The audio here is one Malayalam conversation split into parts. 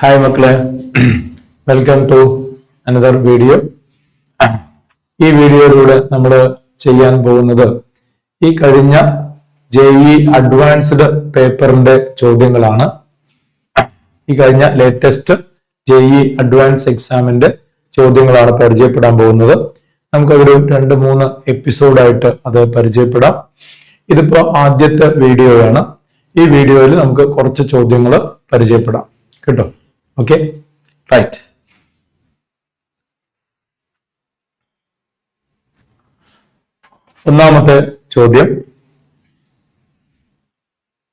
ഹായ് മക്കളെ, വെൽക്കം ടു അനദർ വീഡിയോ. ഈ വീഡിയോയിലൂടെ നമ്മൾ ചെയ്യാൻ പോകുന്നത് ഈ കഴിഞ്ഞ JEE അഡ്വാൻസ്ഡ് പേപ്പറിന്റെ ചോദ്യങ്ങളാണ്. ഈ കഴിഞ്ഞ ലേറ്റസ്റ്റ് JEE അഡ്വാൻസ് എക്സാമിന്റെ ചോദ്യങ്ങളാണ് പരിചയപ്പെടാൻ പോകുന്നത്. നമുക്കതൊരു 2-3 എപ്പിസോഡായിട്ട് അത് പരിചയപ്പെടാം. ഇതിപ്പോ ആദ്യത്തെ വീഡിയോയാണ്. ഈ വീഡിയോയിൽ നമുക്ക് കുറച്ച് ചോദ്യങ്ങൾ പരിചയപ്പെടാം കേട്ടോ. Okay, right. ഒന്നാമത്തെ ചോദ്യം,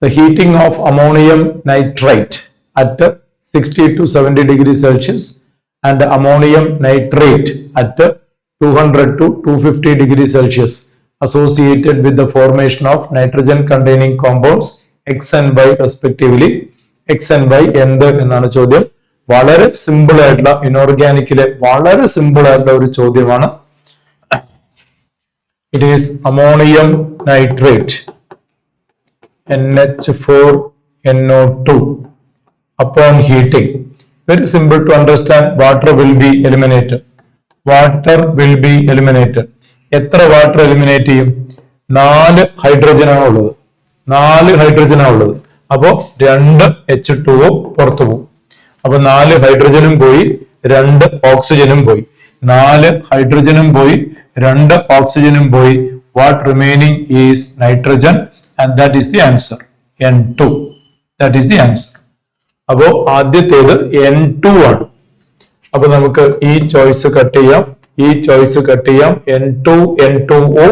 the heating of ammonium nitrate at 60 to 70 degrees Celsius and ammonium nitrate at 200 to 250 degrees Celsius associated with the formation of nitrogen containing compounds X and Y respectively. X and Y എന്ത് എന്നാണ് ചോദ്യം. വളരെ സിമ്പിൾ ആയിട്ടുള്ള ഇനോർഗാനിക്കിലെ വളരെ സിമ്പിൾ ആയിട്ടുള്ള ഒരു ചോദ്യമാണ്. It is ammonium nitrate NH4NO2 upon heating. Very simple to understand. Water will be eliminated. Water will be eliminated. എത്ര വാട്ടർ എലിമിനേറ്റ് ചെയ്യും? 4 ഹൈഡ്രജൻ ആണ് ഉള്ളത്. 4 ഹൈഡ്രജൻ ആണ് ഉള്ളത്. അപ്പോ 2 H2O പുറത്തു പോകും. അപ്പൊ 4 ഹൈഡ്രജനും പോയി, 2 ഓക്സിജനും പോയി. 4 ഹൈഡ്രജനും പോയി, 2 ഓക്സിജനും പോയി. What remaining is nitrogen and that is the answer. N2. That is the answer. അപ്പോ ആദ്യത്തേത് N2 ആണ്. അപ്പൊ നമുക്ക് ഈ ചോയ്സ് കട്ട് ചെയ്യാം, ഈ ചോയ്സ് കട്ട് ചെയ്യാം. N2, N2O,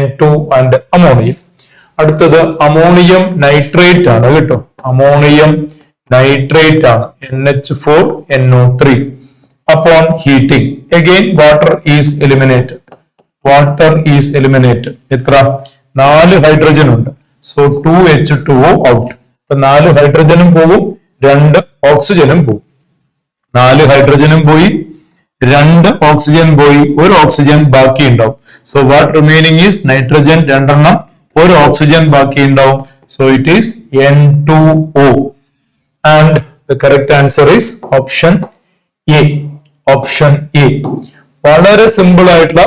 N2 and ammonium. അടുത്തത് അമോണിയം നൈട്രേറ്റ് ആണ് കേട്ടോ. അമോണിയം നൈട്രേറ്റ് ആണ്, NH4NO3. upon heating again water is eliminated. Water is eliminated. എത്ര? 4 ഹൈഡ്രജൻ ഉണ്ട്. So 2H2O out. അപ്പൊ 4 ഹൈഡ്രജനും പോകും, 2 ഓക്സിജനും പോകും. 4 ഹൈഡ്രജനും പോയി, 2 ഓക്സിജൻ പോയി, 1 ഓക്സിജൻ ബാക്കി ഉണ്ടാവും. So what remaining is nitrogen 2 എണ്ണം, 1 ഓക്സിജൻ ബാക്കി ഉണ്ടാവും. So it is N2O. And the correct answer is option A. Option A. വളരെ സിമ്പിൾ ആയിട്ടുള്ള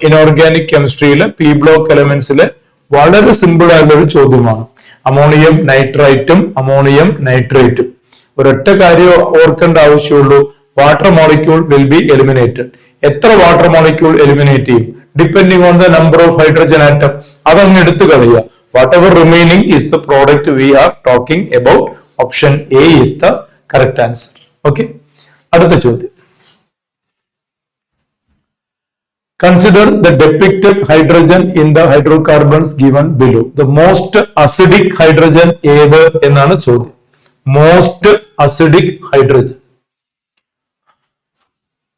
ഇനോർഗാനിക് കെമിസ്ട്രിയിലെ പി ബ്ലോക്ക് എലമെന്റ്സിലെ വളരെ സിമ്പിൾ ആയിട്ടുള്ള ഒരു ചോദ്യമാണ്. അമോണിയം നൈട്രൈറ്റും അമോണിയം നൈട്രേറ്റും. ഒരൊറ്റ കാര്യം ഓർക്കേണ്ട ആവശ്യമുള്ളൂ, water molecule will be eliminated. എത്ര വാട്ടർ മോളിക്യൂൾ എലിമിനേറ്റ് ചെയ്യും? Depending on the number of hydrogen atom. അതങ്ങ് എടുത്തു കളയുക. What ever remaining is the product V are talking about. Option A is the correct answer. Okay, അടുത്ത ചോദ്യം. Consider the depicted hydrogen in the hydrocarbons given below. The most acidic hydrogen ഏത് എന്നാണ് ചോദ്യം. Most acidic hydrogen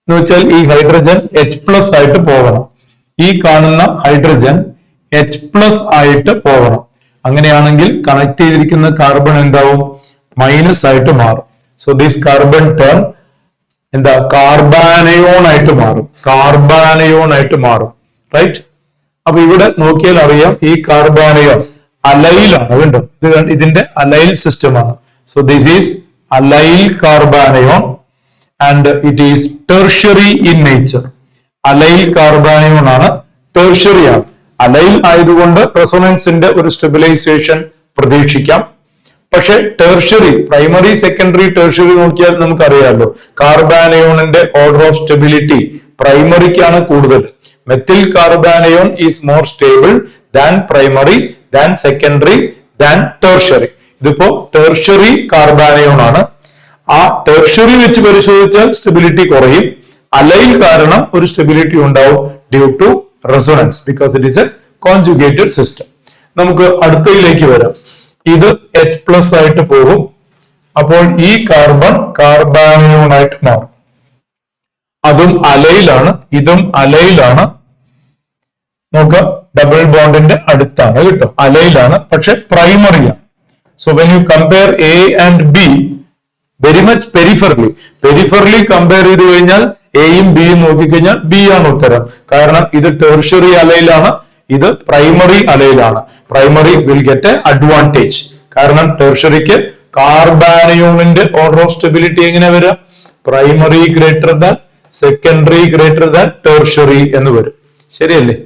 എന്ന് വെച്ചാൽ ഈ ഹൈഡ്രജൻ H+ ആയിട്ട് പോകണം. ഈ കാണുന്ന ഹൈഡ്രജൻ H+ ആയിട്ട് പോകണം. അങ്ങനെയാണെങ്കിൽ കണക്ട് ചെയ്തിരിക്കുന്ന കാർബൺ എന്താവും? മൈനസ് ആയിട്ട് മാറും. സോ ദിസ് കാർബൺ ടേൺ എന്താ? കാർബാനയോൺ ആയിട്ട് മാറും. കാർബാനയോൺ ആയിട്ട് മാറും. റൈറ്റ്. അപ്പൊ ഇവിടെ നോക്കിയാൽ അറിയാം, ഈ കാർബാനയോൺ അലൈലാണ്. കണ്ടോ? ഇതിന്റെ അലൈൽ സിസ്റ്റം ആണ്. So this is allyl carbanion and it is tertiary in nature. Allyl carbanion ആണ്, ടെർഷ്യറി ആണ്. അലൈൽ ആയതുകൊണ്ട് റെസൊണൻസിന്റെ ഒരു സ്റ്റെബിലൈസേഷൻ പ്രതീക്ഷിക്കാം. പക്ഷെ ടെർഷ്യറി, പ്രൈമറി, സെക്കൻഡറി, ടെർഷ്യറി നോക്കിയാൽ നമുക്കറിയാമല്ലോ, കാർബാനയോണിന്റെ ഓർഡർ ഓഫ് സ്റ്റെബിലിറ്റി പ്രൈമറിക്കാണ് കൂടുതൽ. Methyl carbanion is more stable than primary, than secondary, than tertiary. ഇതിപ്പോ ടെർഷ്യറി കാർബാനയോൺ ആണ്. ആ ടെർഷ്യറി വെച്ച് പരിശോധിച്ചാൽ സ്റ്റെബിലിറ്റി കുറയും. അലൈൽ കാരണം ഒരു സ്റ്റെബിലിറ്റി ഉണ്ടാവും due to resonance, because it is a conjugated system. നമുക്ക് അടുത്തയിലേക്ക് വരാം. ഇത് H+ ആയിട്ട് പോകും. അപ്പോൾ ഈ കാർബൺ കാർബാനയോൺ ആയിട്ട് മാറും. അതും അലൈലാണ്, ഇതും അലൈലാണ്. നോക്കുക, ഡബിൾ ബോണ്ടിന്റെ അടുത്താണ് കേട്ടോ. അലൈലാണ്, പക്ഷെ പ്രൈമറിയാണ്. So when you compare A and B, very much peripherally compare ചെയ്ത് കഴിഞ്ഞാൽ എയും ബിയും നോക്കിക്കഴിഞ്ഞാൽ ബി ആണ് ഉത്തരം. കാരണം ഇത് ടെർഷ്യറി അലൈലാണ്, ഇത് പ്രൈമറി അലൈലാണ്. Primary will get a advantage. കാരണം ടെർഷ്യറിക്ക് കാർബാനയോണിന്റെ ഓർഡർ ഓഫ് സ്റ്റെബിലിറ്റി എങ്ങനെ വരിക? Primary greater than, secondary greater than, tertiary എന്ന് വരും. ശരിയല്ലേ?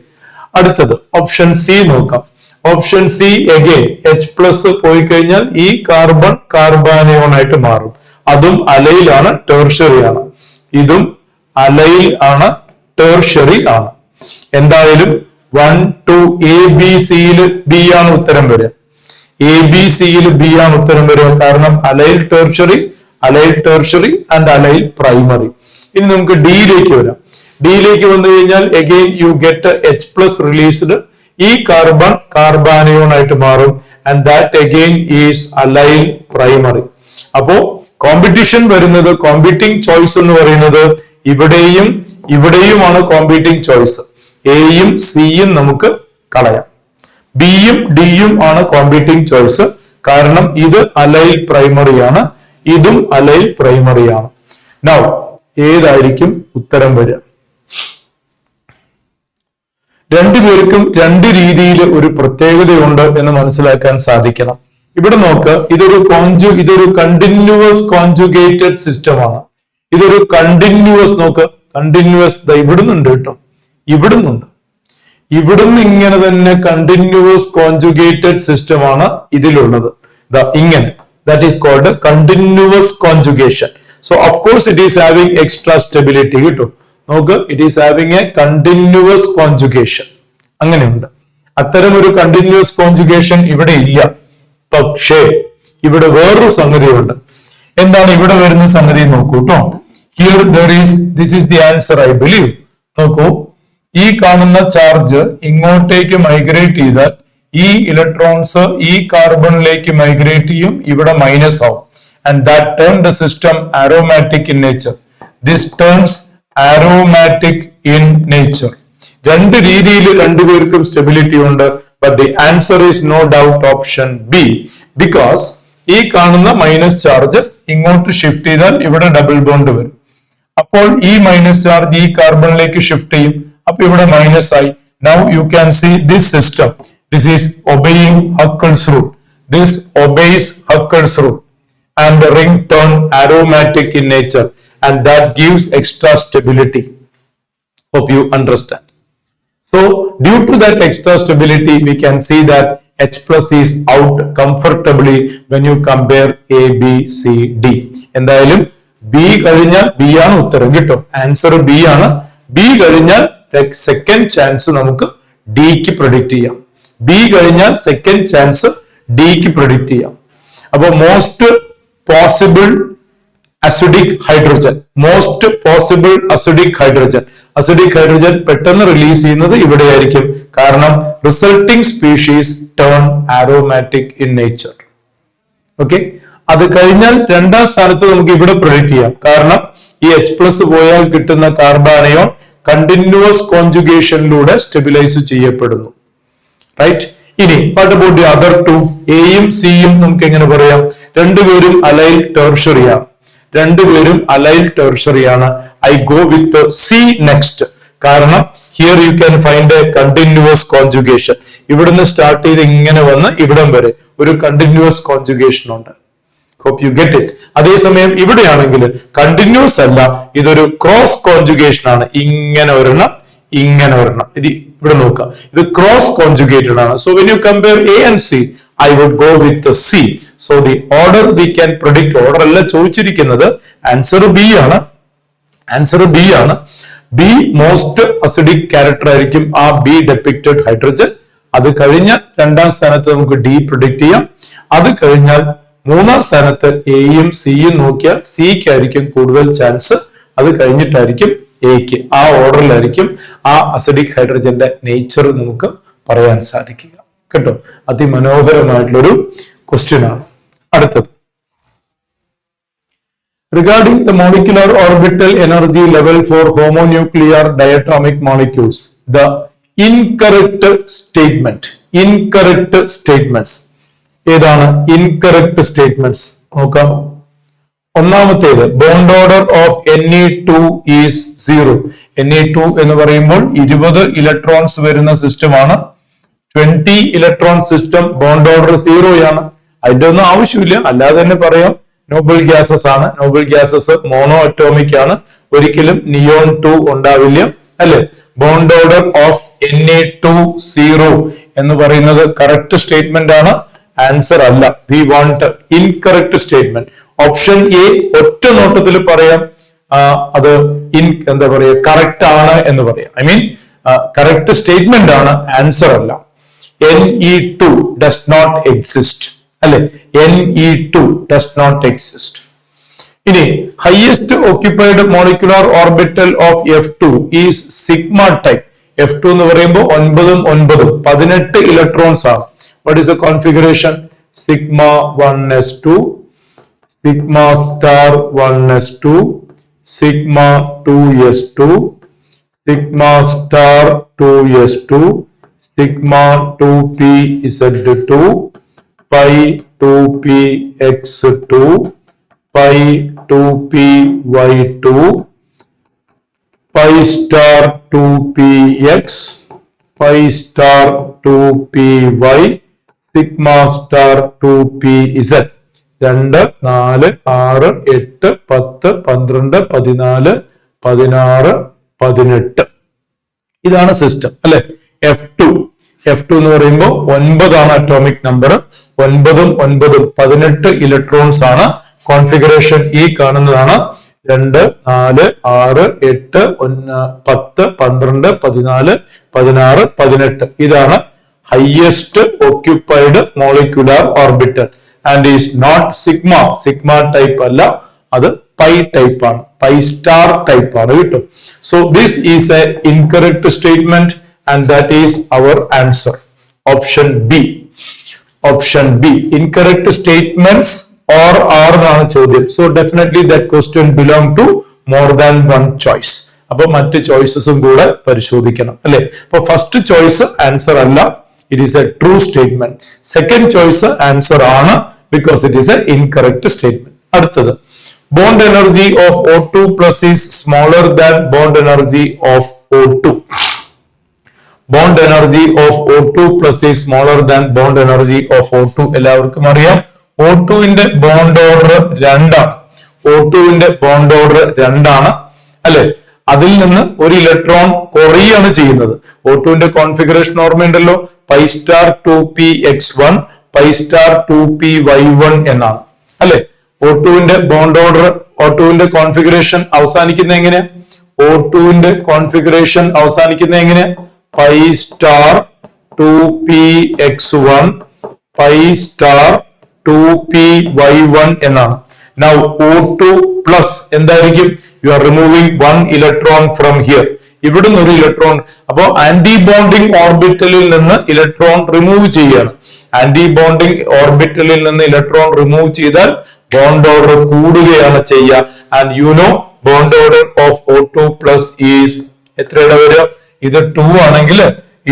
അടുത്തത് ഓപ്ഷൻ സി നോക്കാം. ഓപ്ഷൻ സി അഗൈൻ H+ പോയി കഴിഞ്ഞാൽ ഈ കാർബൺ കാർബാനയോൺ ആയിട്ട് മാറും. അതും അലയിലാണ്, ടെർഷ്യറി ആണ്. ഇതും അലയിൽ ആണ്, ടെർഷ്യറി ആണ്. എന്തായാലും 1, 2 ABC-യിൽ ബി ആണ് ഉത്തരം വരിക. ABC-യിൽ ബി ആണ് ഉത്തരം വരിക. കാരണം അലയിൽ ടെർഷ്യറി, അലയിൽ ടെർഷ്യറി ആൻഡ് അലയിൽ പ്രൈമറി. ഇനി നമുക്ക് ഡിയിലേക്ക് വരാം. ഡിയിലേക്ക് വന്നു കഴിഞ്ഞാൽ again you get H+ released. ഈ കാർബൺ കാർബാനയോൺ ആയിട്ട് മാറും. And that again is allyl primary. അപ്പോ കോമ്പറ്റീഷൻ വരുന്നത്, കോമ്പീറ്റിംഗ് ചോയ്സ് എന്ന് പറയുന്നത് ഇവിടെയും ഇവിടെയുമാണ് കോമ്പീറ്റിംഗ് ചോയ്സ്. എയും സിയും നമുക്ക് കളയാം. ബിയും ഡിയും ആണ് കോമ്പീറ്റിംഗ് ചോയ്സ്. കാരണം ഇത് അലൈൽ പ്രൈമറിയാണ്, ഇതും അലൈൽ പ്രൈമറിയാണ്. നൗ ഏതായിരിക്കും ഉത്തരം വരിക? രണ്ടുപേർക്കും രണ്ട് രീതിയിൽ ഒരു പ്രത്യേകതയുണ്ട് എന്ന് മനസ്സിലാക്കാൻ സാധിക്കണം. ഇവിടെ നോക്ക്, ഇതൊരു കണ്ടിന്യൂവസ് കോൺജുഗേറ്റഡ് സിസ്റ്റമാണ്. ഇതൊരു കണ്ടിന്യൂവസ്, നോക്ക്, കണ്ടിന്യൂവസ് ഇവിടുന്നുണ്ട് കേട്ടോ, ഇവിടുന്നുണ്ട്, ഇവിടുന്ന് ഇങ്ങനെ തന്നെ കണ്ടിന്യൂവസ് കോൺജുഗേറ്റഡ് സിസ്റ്റമാണ് ഇതിലുള്ളത്. ഇങ്ങനെ, that is called continuous conjugation. So of course it is having extra stability. കിട്ടും, നോക്ക്, it is having a continuous conjugation. അങ്ങനെയുണ്ട്. അത്തരം ഒരു കണ്ടിന്യൂവസ് കോൺജുഗേഷൻ ഇവിടെ ഇല്ല. പക്ഷേ ഇവിടെ വേറൊരു സംഗതിയുണ്ട്. എന്താണ് ഇവിടെ വരുന്ന സംഗതി നോക്കൂ കേട്ടോ. Here this is the answer I believe. നോക്കൂ, ഈ കാണുന്ന ചാർജ് ഇങ്ങോട്ടേക്ക് മൈഗ്രേറ്റ് ചെയ്താൽ ഈ ഇലക്ട്രോൺസ് ഈ കാർബണിലേക്ക് മൈഗ്രേറ്റ് ചെയ്യും, ഇവിടെ മൈനസ് ആവും. And that turn the system aromatic in nature. This turns aromatic in nature. രണ്ട് രീതിയിൽ രണ്ടുപേർക്കും സ്റ്റെബിലിറ്റി ഉണ്ട്. But the answer is no doubt option B. Because ഈ കാണുന്ന മൈനസ് ചാർജ് ഇങ്ങോട്ട് ഷിഫ്റ്റ് ചെയ്താൽ ഇവിടെ ഡബിൾ ബോണ്ട് വരും. അപ്പോൾ ഈ മൈനസ് ചാർജ് ഈ കാർബണിലേക്ക് ഷിഫ്റ്റ് ചെയ്യും. അപ്പൊ ഇവിടെ മൈനസ് ആയി. Now you can see this system. This is obeying Huckel's rule. This obeys Huckel's rule and the ring turn aromatic in nature. And that gives extra stability. Hope you understand. So due to that extra stability, we can see that H+ is out comfortably when you compare A, B, C, D. എന്തായാലും B കഴിഞ്ഞാൽ B ആണ് ഉത്തരം. കിട്ടും, ആൻസർ B ആണ്. B കഴിഞ്ഞാൽ സെക്കൻഡ് ചാൻസ് നമുക്ക് Dക്ക് പ്രൊഡിക്റ്റ് ചെയ്യാം. B കഴിഞ്ഞാൽ സെക്കൻഡ് ചാൻസ് Dക്ക് പ്രൊഡിക്റ്റ് ചെയ്യാം. അപ്പൊ most possible acidic hydrogen, most possible acidic hydrogen. Acidic hydrogen പെട്ടെന്ന് റിലീസ് ചെയ്യുന്നത് ഇവിടെയായിരിക്കും. കാരണം resulting species turn aromatic in nature. Okay, അത് കഴിഞ്ഞാൽ രണ്ടാം സ്ഥാനത്ത് നമുക്ക് ഇവിടെ പ്രൊഡിക്റ്റ് ചെയ്യാം. കാരണം ഈ H+ പോയാൽ കിട്ടുന്ന കാർബാനയോൺ കണ്ടിന്യൂവസ് കോൺജുഗേഷനിലൂടെ സ്റ്റെബിലൈസ് ചെയ്യപ്പെടുന്നു. റൈറ്റ്. ഇനി what about the other two? എയും സിയും നമുക്ക് എങ്ങനെ പറയാം? രണ്ടുപേരും അലൈൽ ടെർഷ്യറിയാണ്. രണ്ടുപേരും അലൈൽ ടെർഷ്യറിയാണ്. I go with C next. കാരണം here you can find a continuous conjugation. ഇവിടുന്ന് സ്റ്റാർട്ട് ചെയ്ത് ഇങ്ങനെ വന്ന് ഇവിടം വരെ ഒരു കണ്ടിന്യൂവസ് കോൺജുഗേഷൻ ഉണ്ട്. Hope you get it. അതേസമയം ഇവിടെയാണെങ്കിൽ കണ്ടിന്യൂസ് അല്ല, ഇതൊരു ക്രോസ് കോൺജുഗേഷൻ ആണ്. ഇങ്ങനെ ഒരെണ്ണം, ഇങ്ങനെ ഒരെണ്ണം. ഇത് ഇവിടെ നോക്കാം, ഇത് ക്രോസ് കോൺജുഗേറ്റഡ് ആണ്. So when you compare A and C, I would go with the C. So the order we can predict, order അല്ല ചോദിച്ചിരിക്കുന്നത്, ആൻസർ B ആണ്. ആൻസർ B ആണ്. B മോസ്റ്റ് അസിഡിക് ക്യാരക്ടർ ആയിരിക്കും ആ B ഡെപ്പിക്റ്റഡ് ഹൈഡ്രജൻ. അത് കഴിഞ്ഞാൽ രണ്ടാം സ്ഥാനത്ത് നമുക്ക് D പ്രൊഡിക്റ്റ് ചെയ്യാം. അത് കഴിഞ്ഞാൽ മൂന്നാം സ്ഥാനത്ത് എയും സിയും നോക്കിയാൽ സിക്ക് ആയിരിക്കും കൂടുതൽ ചാൻസ്. അത് കഴിഞ്ഞിട്ടായിരിക്കും എക്ക്. ആ ഓർഡറിലായിരിക്കും ആ അസിഡിക് ഹൈഡ്രജന്റെ നേച്ചർ നമുക്ക് പറയാൻ സാധിക്കുക. കേട്ടോ, അതിമനോഹരമായിട്ടുള്ളൊരു ക്വസ്റ്റ്യൻ ആണ്. അടുത്തത്, regarding the molecular orbital energy level for homonuclear diatomic molecules, the incorrect statement. Incorrect statements ഏതാണ്? ഇൻകറക്റ്റ് സ്റ്റേറ്റ്മെന്റ്സ് നോക്കാം. ഒന്നാമത്തേത്, bond order of Ne2 is 0. Ne2 എന്ന് പറയുമ്പോൾ 20 ഇലക്ട്രോൺസ് വരുന്ന സിസ്റ്റമാണ്. 20 ഇലക്ട്രോൺ സിസ്റ്റം, ബോണ്ട് ഓർഡർ 0 ആണ്. അതിന്റെ ഒന്നും ആവശ്യമില്ല, അല്ലാതെ തന്നെ പറയാം നോബിൾ ഗ്യാസസ് ആണ്. നോബിൾ ഗ്യാസസ് മോണോ അറ്റോമിക് ആണ്, ഒരിക്കലും നിയോൺ 2 ഉണ്ടാവില്ല അല്ലെ. ബോണ്ട് ഓർഡർ ഓഫ് Na2 എന്ന് പറയുന്നത് കറക്റ്റ് സ്റ്റേറ്റ്മെന്റ് ആണ്, ആൻസർ അല്ല. We want incorrect statement. Option A ഒറ്റ നോട്ടത്തിൽ പറയാം അത് എന്താ പറയുക കറക്റ്റ് ആണ് എന്ന് പറയാം. ഐ മീൻ കറക്റ്റ് സ്റ്റേറ്റ്മെന്റ് ആണ്, ആൻസർ അല്ല. Ne2 ഡസ് നോട്ട് എക്സിസ്റ്റ് അല്ലെ. Ne2 does not exist. ഇനി highest occupied molecular orbital of F2 is sigma type. F2 എന്ന് പറയുമ്പോൾ 9 18 ഇലക്ട്രോൺസ് ആണ്. What is the configuration? Sigma 1s2, sigma star 1s2, sigma 2s2, sigma star 2s2, sigma 2pz2, pi 2px2, pi 2py2, pi star 2px, pi star 2py, sigma star 2pz. 2, 4, 6, 8, 10, 12, 14, 16, 18. ഇതാണ് സിസ്റ്റം അല്ലെ. F2 എന്ന് പറയുമ്പോൾ 9 ആണ് അറ്റോമിക് നമ്പർ. 9 18 ഇലക്ട്രോൺസ് ആണ്. കോൺഫിഗറേഷൻ ഈ കാണുന്നതാണ്. 2, 4, 6, 8, 10, 12, 14, 16, 18. ഇതാണ് highest occupied molecular orbital and is not sigma. Sigma type അല്ല, അത് പൈ ടൈപ്പ് ആണ്, പൈ സ്റ്റാർ ടൈപ്പ് ആണ് കേട്ടോ. So this is a incorrect statement and that is our answer. Option B. Option B. Incorrect statements or are എന്നാണ് ചോദ്യം. So definitely that question belong to more than one choice. അപ്പൊ മറ്റ് ചോയ്സസും കൂടെ പരിശോധിക്കണം അല്ലെ. അപ്പൊ ഫസ്റ്റ് ചോയ്സ് ആൻസർ അല്ല, it is a true statement. Second choice answer ആണ്, because it is a incorrect statement. അടുത്തത്, bond energy of O2 plus is smaller than bond energy of O2. Bond energy of O2 plus is smaller than bond energy of O2 എല്ലാവർക്കും അറിയാം. O2വിന്റെ ബോണ്ട് ഓർഡർ 2 ആണ്. O2വിന്റെ ബോണ്ട് ഓർഡർ 2 ആണ് അല്ലെ. അതിൽ നിന്ന് ഒരു ഇലക്ട്രോൺ കുറയാണ് ചെയ്യുന്നത്. O2വിന്റെ കോൺഫിഗറേഷൻ ഓർമ്മയുണ്ടല്ലോ, pi star 2px1, pi star 2py1 എന്നാണ് അല്ലെ. O2വിന്റെ ബോണ്ട് ഓർഡർ, O2വിന്റെ കോൺഫിഗറേഷൻ അവസാനിക്കുന്ന എങ്ങനെ? O2വിന്റെ കോൺഫിഗറേഷൻ അവസാനിക്കുന്ന എങ്ങനെ? Pi star 2px1, pi star 2py1 എന്നാണ്. Now O2 plus എന്തായിരിക്കും? You are removing 1 electron from here. ഇവിടുന്ന് ഒരു ഇലക്ട്രോൺ, അപ്പോ ആന്റി ബോണ്ടിങ് ഓർബിറ്റലിൽ നിന്ന് ഇലക്ട്രോൺ റിമൂവ് ചെയ്യാണ്. ആന്റി ബോണ്ടിങ് ഓർബിറ്റലിൽ നിന്ന് ഇലക്ട്രോൺ റിമൂവ് ചെയ്താൽ ബോണ്ട് ഓർഡർ കൂടുകയാണ് ചെയ്യുക. And you know bond order of O2 plus is എത്രയുടെ വരിക? ഇത് 2 ആണെങ്കിൽ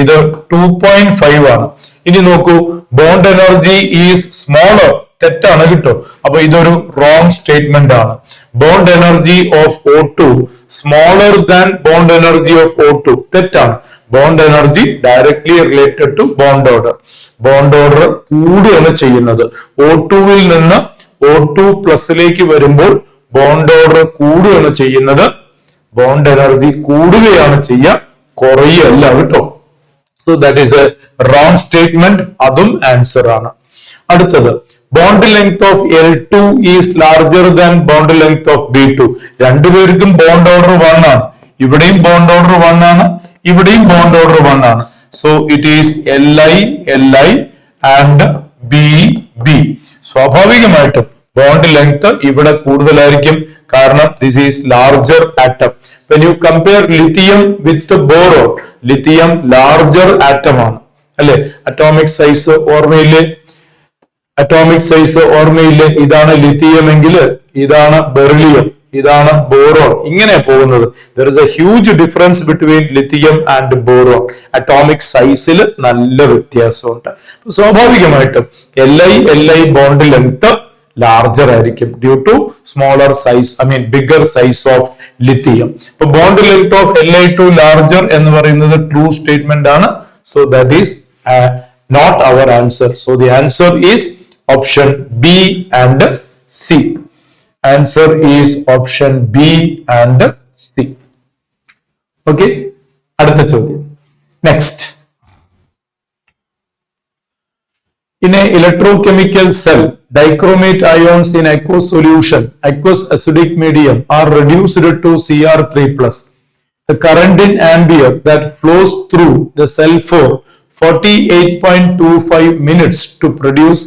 ഇത് 2.5 ആണ്. ഇനി നോക്കൂ, ബോണ്ട് എനർജി ഈസ് സ്മോളർ, തെറ്റാണ് കിട്ടോ. അപ്പൊ ഇതൊരു റോങ് സ്റ്റേറ്റ്മെന്റ് ആണ്. Bond energy of O2 smaller than bond energy of O2 തെറ്റാണ്. Bond energy directly related to bond order. Bond order കൂടുകയാണ് ചെയ്യുന്നത്. O2വിൽ നിന്ന് O2 പ്ലസിലേക്ക് വരുമ്പോൾ ബോണ്ട് ഓർഡർ കൂടുകയാണ് ചെയ്യുന്നത്. ബോണ്ട് എനർജി കൂടുകയാണ് ചെയ്യുക, കുറയല്ല കേട്ടോ. So that is A wrong statement, അതും ആൻസർ ആണ്. അടുത്തത്, bond length of L2 is larger than bond length of B2. രണ്ടുപേർക്കും ബോണ്ട് ഓർഡർ 1 ആണ്. ഇവിടെയും ബോണ്ട് ഓർഡർ 1 ആണ്, ഇവിടെയും ബോണ്ട് ഓർഡർ 1 ആണ്. So it is Li and BB. സ്വാഭാവികമായിട്ടും ബോണ്ട് ലെങ്ത് ഇവിടെ കൂടുതലായിരിക്കും, കാരണം this is larger atom. When you compare lithium with boron, lithium larger atom ആണ് അല്ലെ. അറ്റോമിക് സൈസ് ഓർമ്മയില്ലേ? അറ്റോമിക് സൈസ് ഓർമ്മയില്ലേ? ഇതാണ് ലിത്തിയം എങ്കിൽ ഇതാണ് ബെറിലിയം, ഇതാണ് ബോറോൺ, ഇങ്ങനെ പോകുന്നത്. There is a huge difference between lithium and boron. Atomic സൈസിൽ നല്ല വ്യത്യാസമുണ്ട്. സ്വാഭാവികമായിട്ടും Li ബോണ്ട് ലെങ്ത് ലാർജർ ആയിരിക്കും due to smaller size, I mean bigger size of lithium. ഇപ്പൊ bond length of Li2 larger എന്ന് പറയുന്നത് ട്രൂ സ്റ്റേറ്റ്മെന്റ് ആണ്. So that is not our answer. So the answer is option B and C. Answer is option B and C. Okay, അടുത്ത ചോദ്യം. Next. In an electrochemical cell, dichromate ions in aqueous solution, aqueous acidic medium are reduced to Cr3+. The current in ampere that flows through the cell for 48.25 minutes to produce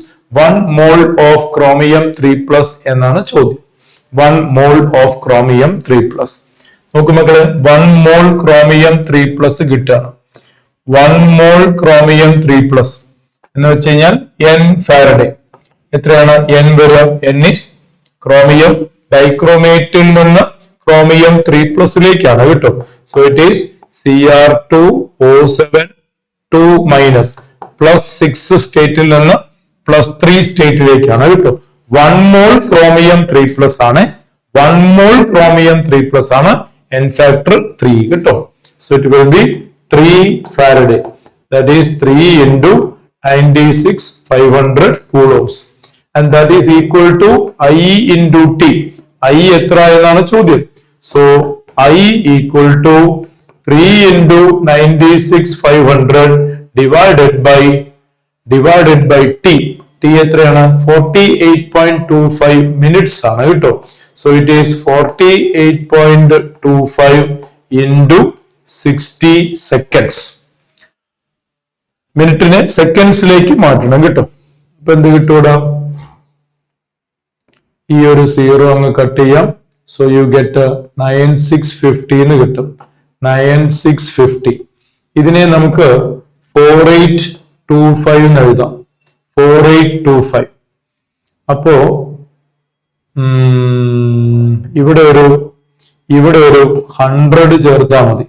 1 mole of chromium 3+ എന്നാണ് ചോദ്യം. 1 mole of chromium 3+. നോക്കൂ മക്കളെ, 1 mole chromium 3+ കിട്ടുകയാണ്. 1 mole chromium 3+ എന്ന് വെച്ച് കഴിഞ്ഞാൽ n ഫാരഡേ. എത്രയാണ് n വരിക? n is ക്രോമിയം ഡൈക്രോമേറ്റിൽ നിന്ന് ക്രോമിയം 3+ലേക്കാണ് കേട്ടോ. സോ ഇറ്റ് ഈസ് Cr2O7 2- +6 സ്റ്റേറ്റിൽ നിന്ന് +3 സ്റ്റേറ്റിലേക്കാണ് കേട്ടോ. 1 മോൾ ക്രോമിയം 3+ ആണ്. 1 മോൾ ക്രോമിയം 3+ ആണ്. n ഫാക്ടർ 3 കേട്ടോ. So it will B 3 Faraday. That is 3 into 96,500 coulombs, and that is equal to I into T. I എത്ര എന്നാണ് ചോദ്യം. So I equal to 3 into 96,500 divided by T. T എത്രയാണ്? 48.25 minutes ആണ് കേട്ടോ. So it is 48.25 into 60 seconds. മിനിറ്റിനെ സെക്കൻഡ്സിലേക്ക് മാറ്റണം കേട്ടോ. അപ്പൊ എന്ത് കിട്ടൂടാ? ഈ ഒരു 0 അങ്ങ് കട്ട് ചെയ്യാം. സോ യു ഗെറ്റ് 9650 എന്ന് കിട്ടും. 9650. ഇതിനെ നമുക്ക് 4825 എന്ന് എഴുതാം. 4825. അപ്പോ ഇവിടെ ഒരു 100 ചേർത്താൽ മതി.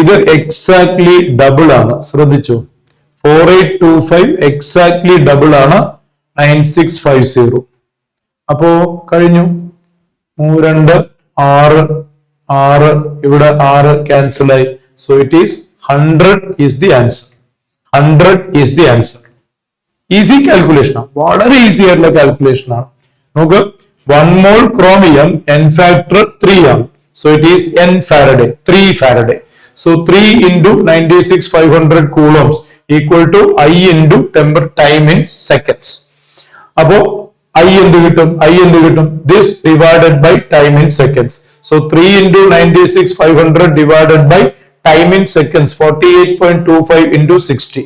ഇത് എക്സാക്ട്ലി ഡബിൾ ആണ്, ശ്രദ്ധിച്ചു. 4825 എക്സാക്ട്ലി ഡബിൾ ആണ് 9650. അപ്പോ കഴിഞ്ഞു. 3 2 6 ഇവിടെ 6 ക്യാൻസൽ ആയി. So it is 100 is the answer. 100 is the answer. Easy calculation ആണ്, വളരെ ഈസി ആയിട്ടുള്ള കാൽക്കുലേഷൻ ആണ്. നമുക്ക് 1 മോൾ ക്രോമിയം n ഫാക്ടർ 3 ആണ്. So it is n Faraday, 3 Faraday. So 3 into 96,500 coulombs equal to I into time in seconds. അപ്പോ I എന്ത് കിട്ടും? This divided by time in seconds. So 3 into 96,500 divided by time in seconds 48.25 into 60.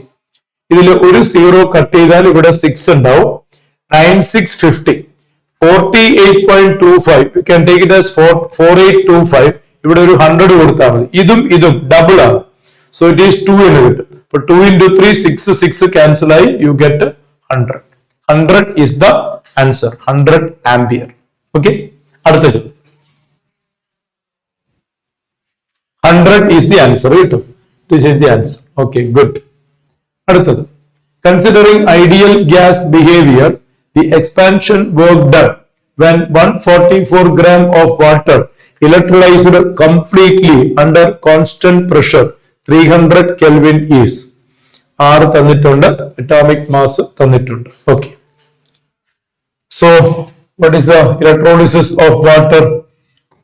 ഇതിൽ ഒരു 0 കട്ട് ചെയ്താൽ ഇവിടെ 6 ഉണ്ടാവും. 9650 48.25 you can take it as 4825. ഇവിടെ ഒരു 100 കൊടുത്താൽ മതി. ഇതും ഡബിൾ ആണ്. സോ ഇറ്റ് ഈസ് 2 എന്ന് കിട്ടും. അപ്പൊ 2 into 3 6 ക്യാൻസൽ ആയി. You get 100. 100 is the answer. 100 ampere. Okay, അടുത്ത ചോദ്യം. 100 is the answer കേട്ടോ. This is the answer. Okay, good. അടുത്തത്. Considering ideal gas behavior, the expansion work done when 144 gram of water electrolyzed completely under constant pressure 300 Kelvin is. R തന്നിട്ടുണ്ട്, atomic mass തന്നിട്ടുണ്ട്. Okay. So what is the electrolysis of water?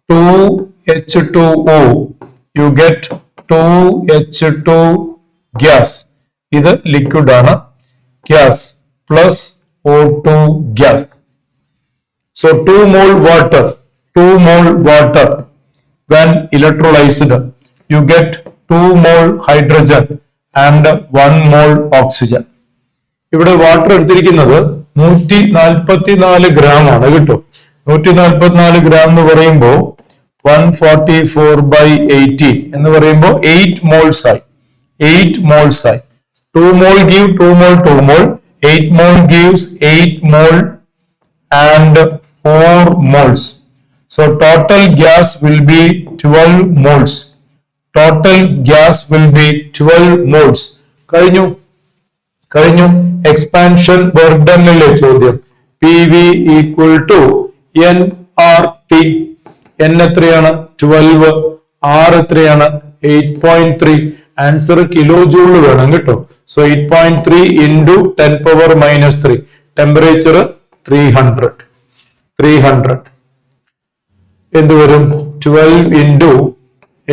2H2O. You get 2H2 gas. ഇത് liquid ആണ്. Gas plus O2 gas. So 2 mole water when electrolyzed, you get 2 mole hydrogen and 1 mole oxygen. ഇവിടെ വാട്ടർ എടുത്തിരിക്കുന്നത് 144 ഗ്രാം ആണ് കേട്ടോ. 144 ഗ്രാം എന്ന് പറയുമ്പോൾ 144/18 എന്ന് പറയുമ്പോൾ 8 moles ആയി. 8 moles ആയി. 2 mole give 2 mole 2 mole. 8 mole gives 8 mole and 4 moles. So total gas will be 12 moles. Total gas will be 12 moles. കഴിഞ്ഞു. എക്സ്പാൻഷൻ വർക്ക് ഡൺ അല്ലേ ചോദ്യം. PV equal to nRT. n എത്രയാണ്? 12. R എത്രയാണ്? 8.3. ആൻസർ കിലോ ജൂൾ വേണം കേട്ടോ. സോ 8.3 into 10⁻³ ടെമ്പറേച്ചർ 300 എന്ത് വരും? 12 into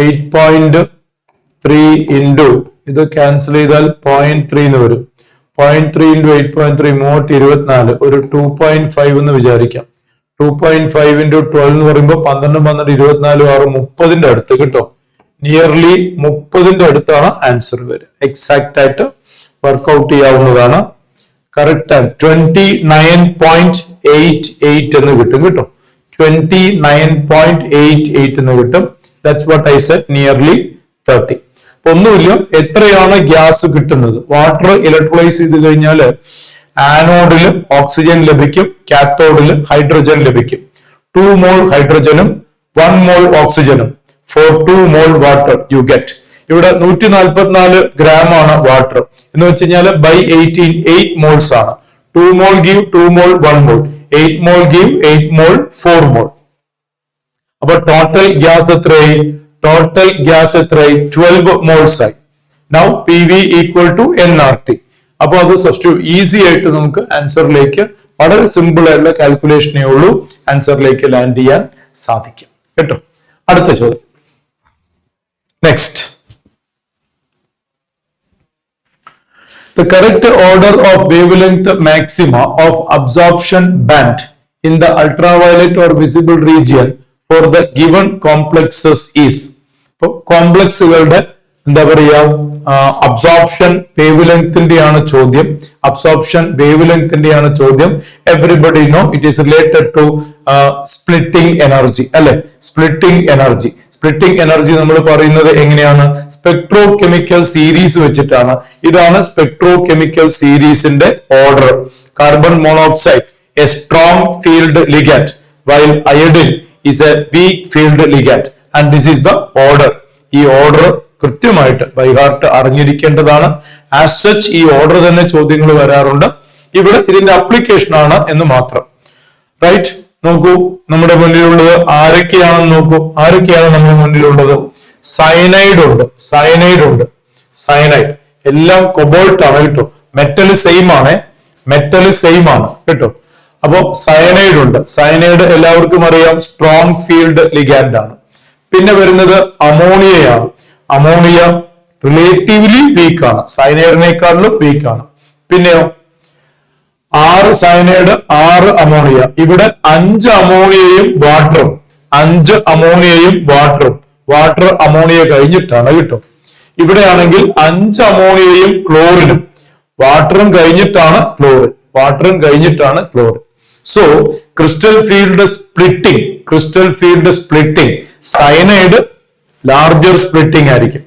8.3 into ഇത് ക്യാൻസൽ ചെയ്താൽ 0.3 എന്ന് വരും. 0.3 into 8.3 മോട്ട് 24 ഒരു 2.5 എന്ന് വിചാരിക്കാം. 2.5 into 12 എന്ന് പറയുമ്പോൾ 12 24 6 30ന്റെ അടുത്ത് കിട്ടോ. നിയർലി 30ന്റെ അടുത്താണ് ആൻസർ വരിക. എക്സാക്ട് ആയിട്ട് വർക്ക്ഔട്ട് ചെയ്യാവുന്നതാണ്. കറക്റ്റ് 29.88 എന്ന് കിട്ടും കേട്ടോ. 29.88 എന്ന് കിട്ടും. That's what I said, nearly 30. ഒന്നുമില്ല, എത്രയാണ് ഗ്യാസ് കിട്ടുന്നത്? വാട്ടർ ഇലക്ട്രോളൈസ് ചെയ്ത് കഴിഞ്ഞാൽ ആനോഡിൽ ഓക്സിജൻ ലഭിക്കും, കാത്തോഡിൽ ഹൈഡ്രജൻ ലഭിക്കും. 2 മോൾ ഹൈഡ്രജനും 1 മോൾ ഓക്സിജനും for 2 mole water you get. ഇവിടെ 144 ഗ്രാം ആണ് വാട്ടർ എന്ന് വെച്ച് കഴിഞ്ഞാൽ ബൈ 18 8 മോൾസ് ആണ്. 2 മോൾ ഗീവ് 2 മോൾ 1 മോൾ, 8 മോൾ ഗീവ് 8 മോൾ 4 മോൾ. അപ്പൊ ടോട്ടൽ ഗ്യാസ് എത്രയായി? ടോട്ടൽ ഗ്യാസ് എത്രയായി? 12 മോൾസ് ആയി. Now P V equal to NRT. അപ്പൊ അത് സബ്സ്റ്റിറ്റ്യൂട്ട് ഈസി ആയിട്ട് നമുക്ക് ആൻസറിലേക്ക്, വളരെ സിമ്പിൾ ആയിട്ടുള്ള കാൽക്കുലേഷനേ ഉള്ളൂ, ആൻസറിലേക്ക് ലാൻഡ് ചെയ്യാൻ സാധിക്കും കേട്ടോ. അടുത്ത ചോദ്യം. Next, the correct order of wavelength maxima of absorption band in the ultraviolet or visible region for the given complexes is. കോംപ്ലക്സുകളുടെ എന്താ പറയാ, അബ്സോർപ്ഷൻ വേവ് ലെങ്തിന്റെയാണ് ചോദ്യം. അബ്സോർപ്ഷൻ വേവ് ലെങ്തിന്റെയാണ് ചോദ്യം. Everybody know it is related to splitting energy അല്ലെ. സ്പ്ലിറ്റിംഗ് എനർജി, സ്പ്ലിറ്റിംഗ് എനർജി നമ്മൾ പറയുന്നത് എങ്ങനെയാണ്? സ്പെക്ട്രോ കെമിക്കൽ സീരീസ് വെച്ചിട്ടാണ്. ഇതാണ് സ്പെക്ട്രോ കെമിക്കൽ സീരീസിന്റെ order. Carbon monoxide a strong field ligand while iodine is a weak field ligand and this is the order. ഈ ഓർഡർ കൃത്യമായിട്ട് ബൈ ഹാർട്ട് അറിഞ്ഞിരിക്കേണ്ടതാണ്. ആസ് സച്ച് ഈ ഓർഡർ തന്നെ ചോദ്യങ്ങൾ വരാറുണ്ട്. ഇവിടെ ഇതിന്റെ അപ്ലിക്കേഷൻ ആണ് എന്ന് മാത്രം. റൈറ്റ്, നോക്കൂ നമ്മുടെ മുന്നിലുള്ളത് ആരൊക്കെയാണെന്ന് നോക്കൂ. ആരൊക്കെയാണ് നമ്മുടെ മുന്നിലുള്ളത്? സയനൈഡ് ഉണ്ട്, സയനൈഡ് ഉണ്ട്, സയനൈഡ് എല്ലാം കൊബോൾട്ട് ആണ് കേട്ടോ. മെറ്റൽ സെയിം ആണ്, മെറ്റൽ സെയിം ആണ് കേട്ടോ. അപ്പോ സയനൈഡ് ഉണ്ട്. സയനൈഡ് എല്ലാവർക്കും അറിയാം സ്ട്രോങ് ഫീൽഡ് ലിഗാൻഡ് ആണ്. പിന്നെ വരുന്നത് അമോണിയയാണ്. അമോണിയ റിലേറ്റീവ്ലി വീക്ക് ആണ്, സയനൈഡിനേക്കാളും വീക്ക് ആണ്. പിന്നെയോ 6 സയനൈഡ് 6 അമോണിയ. ഇവിടെ 5 അമോണിയയും വാട്ടറും, 5 അമോണിയയും വാട്ടറും. വാട്ടർ അമോണിയ കഴിഞ്ഞിട്ടാണ് കേട്ടോ. ഇവിടെയാണെങ്കിൽ 5 അമോണിയയും ക്ലോറിനും, വാട്ടറും കഴിഞ്ഞിട്ടാണ് ക്ലോറിൻ, വാട്ടറും കഴിഞ്ഞിട്ടാണ് chlorine. So crystal field splitting, crystal field splitting, cyanide larger splitting ആയിരിക്കും,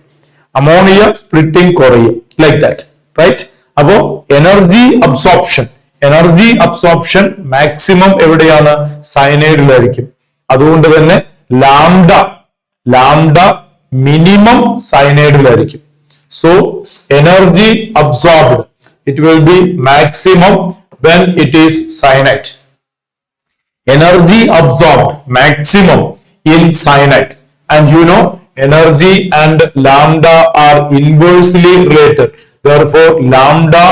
അമോണിയ സ്പ്ലിറ്റിംഗ് കുറയും, ലൈക്ക് ദാറ്റ്. റൈറ്റ്, അപ്പോ energy absorption, energy absorption maximum എവിടെയാണ്? സയനൈഡിലായിരിക്കും. അതുകൊണ്ട് തന്നെ ലാംഡ, ലാംഡ മിനിമം സയനൈഡിലായിരിക്കും. So energy absorbed it will be maximum when it is cyanide. Energy absorbed maximum in cyanide, and you know energy and lambda are inversely related. Therefore lambda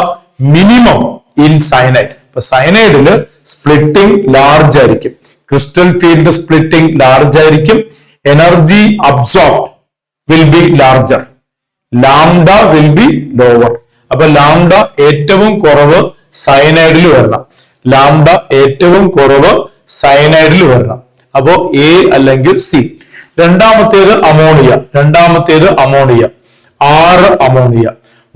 minimum in cyanide. But cyanide il splitting large ആയിരിക്കും, crystal field splitting large ആയിരിക്കും, energy absorbed will be larger, lambda will be lower. അപ്പൊ ലാംഡ ഏറ്റവും കുറവ് സയനൈഡിൽ വരണം, ലാംഡ ഏറ്റവും കുറവ് സയനൈഡിൽ വരണം. അപ്പോ എ അല്ലെങ്കിൽ സി. രണ്ടാമത്തേത് അമോണിയ, രണ്ടാമത്തേത് അമോണിയ 6 അമോണിയ.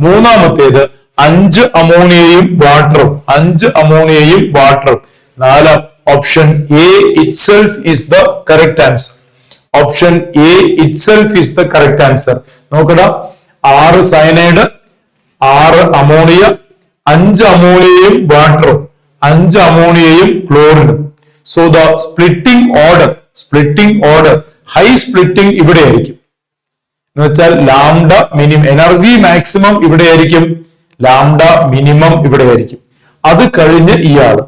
മൂന്നാമത്തേത് 5 അമോണിയയും വാട്ടറും, 5 അമോണിയയും വാട്ടറും. 4 option A itself is the correct answer. Option A itself is the correct answer. നോക്കടാ, 6 സയനൈഡ് 6 അമോണിയ, 5 അമോണിയയും വാട്ടറും, 5 അമോണിയയും ക്ലോറിനും. So the splitting order, splitting order high splitting ഇവിടെ ആയിരിക്കും. എന്ന് വെച്ചാൽ ലാംഡ മിനിമം, എനർജി മാക്സിമം ഇവിടെ ആയിരിക്കും, ലാംഡ മിനിമം ഇവിടെ ആയിരിക്കും. അത് കഴിഞ്ഞ് ഇയാള്,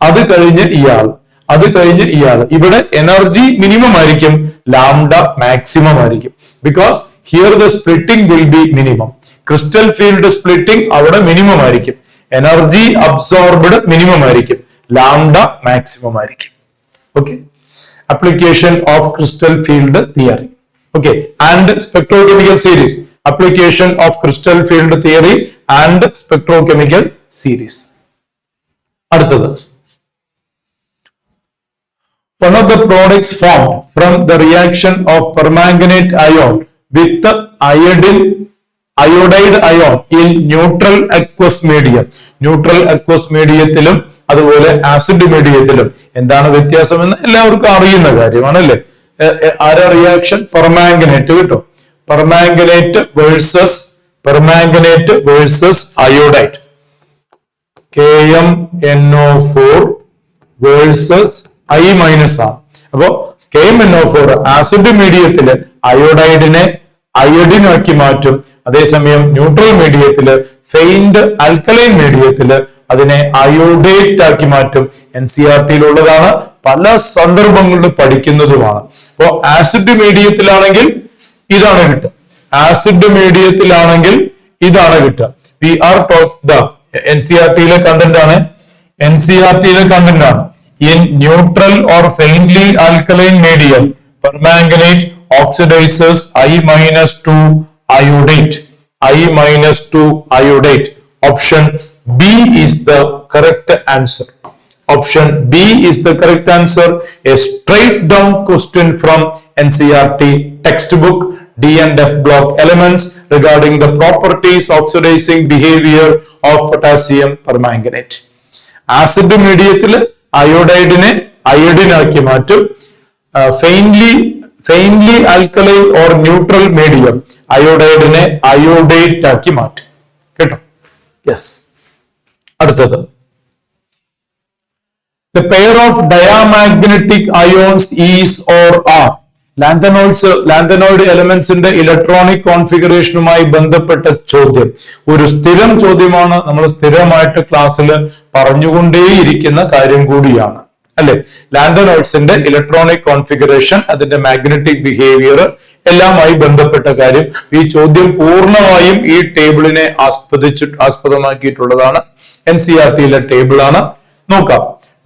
അത് കഴിഞ്ഞ് ഇയാള്, അത് കഴിഞ്ഞ് ഇയാള്. ഇവിടെ എനർജി മിനിമം ആയിരിക്കും, ലാംഡ മാക്സിമം ആയിരിക്കും. Because here the splitting will be minimum. Crystal field splitting അവിടെ മിനിമം ആയിരിക്കും, എനർജി അബ്സോർബ്ഡ് മിനിമം ആയിരിക്കും, ലാംഡ മാക്സിമം ആയിരിക്കും. Okay, application of crystal field theory. Okay, and spectrochemical series. Application of crystal field theory and spectrochemical series. അടുത്തത്, one of the products formed from the reaction of permanganate ion with iodide ion in neutral aqueous medium. Neutral aqueous medium അതുപോലെ ആസിഡ് മീഡിയത്തിലും എന്താണ് വ്യത്യാസമെന്ന് എല്ലാവർക്കും അറിയുന്ന കാര്യമാണ് അല്ലേ? ആരാ റിയാക്ഷൻ? പെർമാംഗനേറ്റ് കിട്ടും. Permanganate versus iodide. KMnO4 versus I minus ആണ്. അപ്പോ KMnO4 ആസിഡ് മീഡിയത്തില് അയോഡൈഡിനെ അയഡിനാക്കി മാറ്റും. അതേസമയം ന്യൂട്രൽ മീഡിയത്തില് ഫെയിൻഡ് ആൽക്കലൈൻ മീഡിയത്തില് അതിനെ അയോഡേറ്റ് ആക്കി മാറ്റും. NCERT-യിലുള്ളതാണ്, പല സന്ദർഭങ്ങളിൽ പഠിക്കുന്നതുമാണ്. അപ്പോ ആസിഡ് മീഡിയത്തിലാണെങ്കിൽ ഇതാണ് കിട്ടുക, ആസിഡ് മീഡിയത്തിലാണെങ്കിൽ ഇതാണ് കിട്ടുക. വി ആർ ടോക്ക് ദ NCERT-യിലെ കണ്ടന്റ് ആണ്, NCERT-യിലെ കണ്ടന്റ് ആണ്. In neutral or faintly alkaline medium permanganate oxidizes I-2 iodate. I-2 iodate. Option B is the correct answer. Option B is the correct answer. A straight down question from NCERT textbook, D and F block elements regarding the properties oxidizing behavior of potassium permanganate. Acid mediatil iodide iodine മാറ്റും. Faintly alkaline or neutral medium അയോഡൈഡിനെ അയോഡേറ്റ് ആക്കി മാറ്റും കേട്ടോ. യെസ്, അടുത്തത്, the pair of diamagnetic ions is or are. Lanthanoid എലമെന്റ്സിന്റെ ഇലക്ട്രോണിക് കോൺഫിഗറേഷനുമായി ബന്ധപ്പെട്ട ചോദ്യം ഒരു സ്ഥിരം ചോദ്യമാണ്. നമ്മൾ സ്ഥിരമായിട്ട് ക്ലാസ്സിൽ പറഞ്ഞുകൊണ്ടേയിരിക്കുന്ന കാര്യം കൂടിയാണ് അല്ലെ? ലാന്തനോയിഡ്സിന്റെ ഇലക്ട്രോണിക് കോൺഫിഗറേഷൻ, അതിന്റെ മാഗ്നറ്റിക് ബിഹേവിയർ എല്ലാമായി ബന്ധപ്പെട്ട കാര്യം. ഈ ചോദ്യം പൂർണ്ണമായും ഈ ടേബിളിനെ ആസ്പദമാക്കിയിട്ടുള്ളതാണ്. NCERT-യിലെ ടേബിൾ ആണ്. നോക്കാം,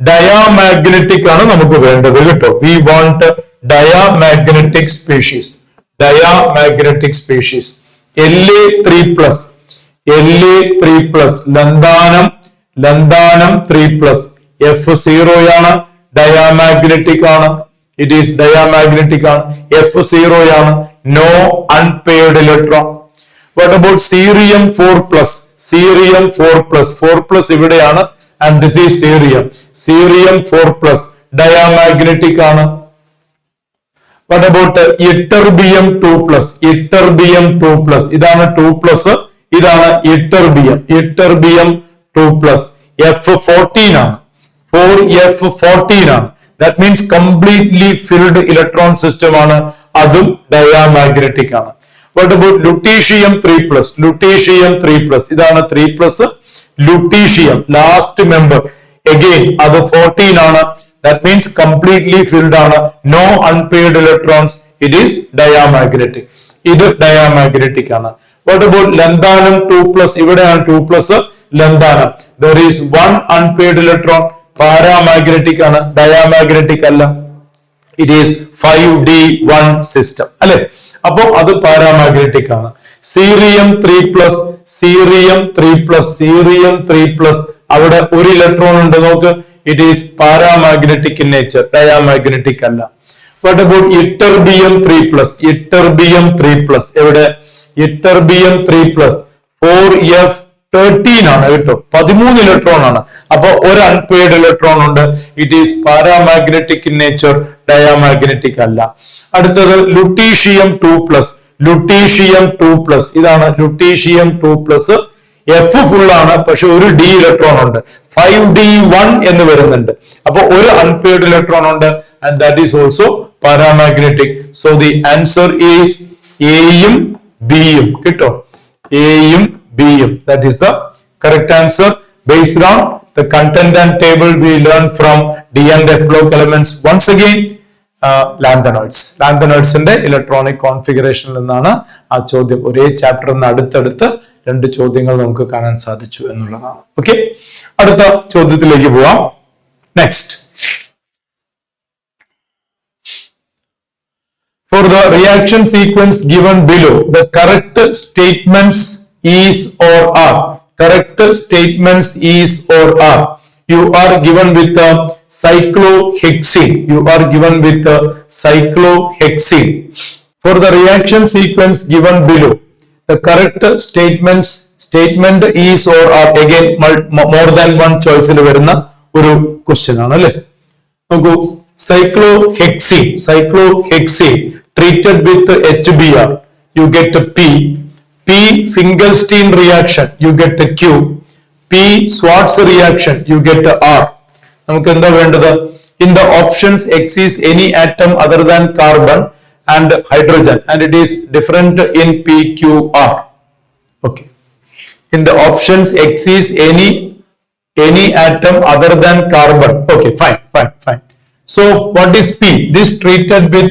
ഡയാമാഗ്നറ്റിക് ആണ് നമുക്ക് വേണ്ടത് കേട്ടോ. We want diamagnetic species. Diamagnetic species La3+, ലന്താനം 3+, F0 ആണ്, ഡയാമാഗ്നറ്റിക് ആണ്. ഇറ്റ് ഈസ് ഡയാമാഗ്നറ്റിക് ആണ്. F0 ആണ്, no unpaired electron. What about cerium 4+? Cerium 4+, ഇവിടെയാണ്, and this is cerium 4+, diamagnetic ആണ്. What about ytterbium 2+? ഇതാണ് 2+, ഇതാണ് ഇറ്റർബിയം 2+, F14 ആണ്. 4F14 ആണ്. That means completely filled electron system ആണ്, അതും ഡയാമാഗ്നറ്റിക് ആണ്. What about lutetium 3+? ഇതാണ് 3+, ലുട്ടീഷ്യം ലാസ്റ്റ് മെമ്പർ, അഗെയിൻ അത് 14 ആണ്. ദാറ്റ് മീൻസ് കംപ്ലീറ്റ്ലി ഫിൽഡ് ആണ്, no unpaired electrons. It is diamagnetic. ഇത് ഡയാമാഗ്നറ്റിക് ആണ്. What about lanthanum 2+? ഇവിടെയാണ് 2+, lanthanum. There is one unpaired electron. Paramagnetic ആണ്, ഡയാമാഗ്നറ്റിക് അല്ല. ഇറ്റ് ഈസ് 5D1 സിസ്റ്റം അല്ലെ? അപ്പോ അത് പാരാമാഗ്നറ്റിക് ആണ്. സീറിയം 3+, അവിടെ ഒരു ഇലക്ട്രോൺ ഉണ്ട് നോക്ക്. It is paramagnetic in nature, diamagnetic അല്ല. What about ytterbium 3+? എവിടെ? ഇറ്റർബിയം 3+, 4F13 ആണ് കേട്ടോ. 13 ഇലക്ട്രോൺ ആണ്. അപ്പൊ ഒരു അൺപെയർഡ് ഇലക്ട്രോൺ ഉണ്ട്. It is paramagnetic in nature, diamagnetic അല്ല. അടുത്തത് ലുട്ടീഷ്യം 2+, ഇതാണ് ലുട്ടീഷ്യം 2+, F ഫുൾ ആണ്, പക്ഷെ ഒരു D ഇലക്ട്രോൺ ഉണ്ട്. 5D1 എന്ന് വരുന്നുണ്ട്. അപ്പൊ ഒരു അൺപെയർഡ് ഇലക്ട്രോൺ ഉണ്ട്, and that is also paramagnetic. So the answer is എയും ബിയും കിട്ടോ. എയും ബിയും. That is the correct answer based on the content and table we learned from D and F block elements. Once again, lanthanoids. ലാന്തനോയിഡ്സിന്റെ ഇലക്ട്രോണിക് കോൺഫിഗറേഷനിൽ നിന്നാണ് ആ ചോദ്യം. ഒരേ ചാപ്റ്ററിൽ നിന്ന് അടുത്തടുത്ത് 2 ചോദ്യങ്ങൾ നമുക്ക് കാണാൻ സാധിച്ചു എന്നുള്ളതാണ്. ഓക്കെ, അടുത്ത ചോദ്യത്തിലേക്ക് പോവാം. Next, for the reaction sequence given below, the correct statements is or are. Correct statements is or are. You are given with a cyclohexene. You are given with a cyclohexene. For the reaction sequence given below, the correct statement is or are. Again, more than one choice il varuna oru question aanu alle. Noku, cyclohexene treated with HBr, you get a P. P Finkelstein reaction, you get a Q. P Schwarz reaction, you get a R. നമുക്ക് എന്താ വേണ്ടത്? In the options, X is any atom other than carbon and hydrogen, and it is different in PQR. Okay. In the options, X is any atom other than carbon. Okay, fine. So what is P? This treated with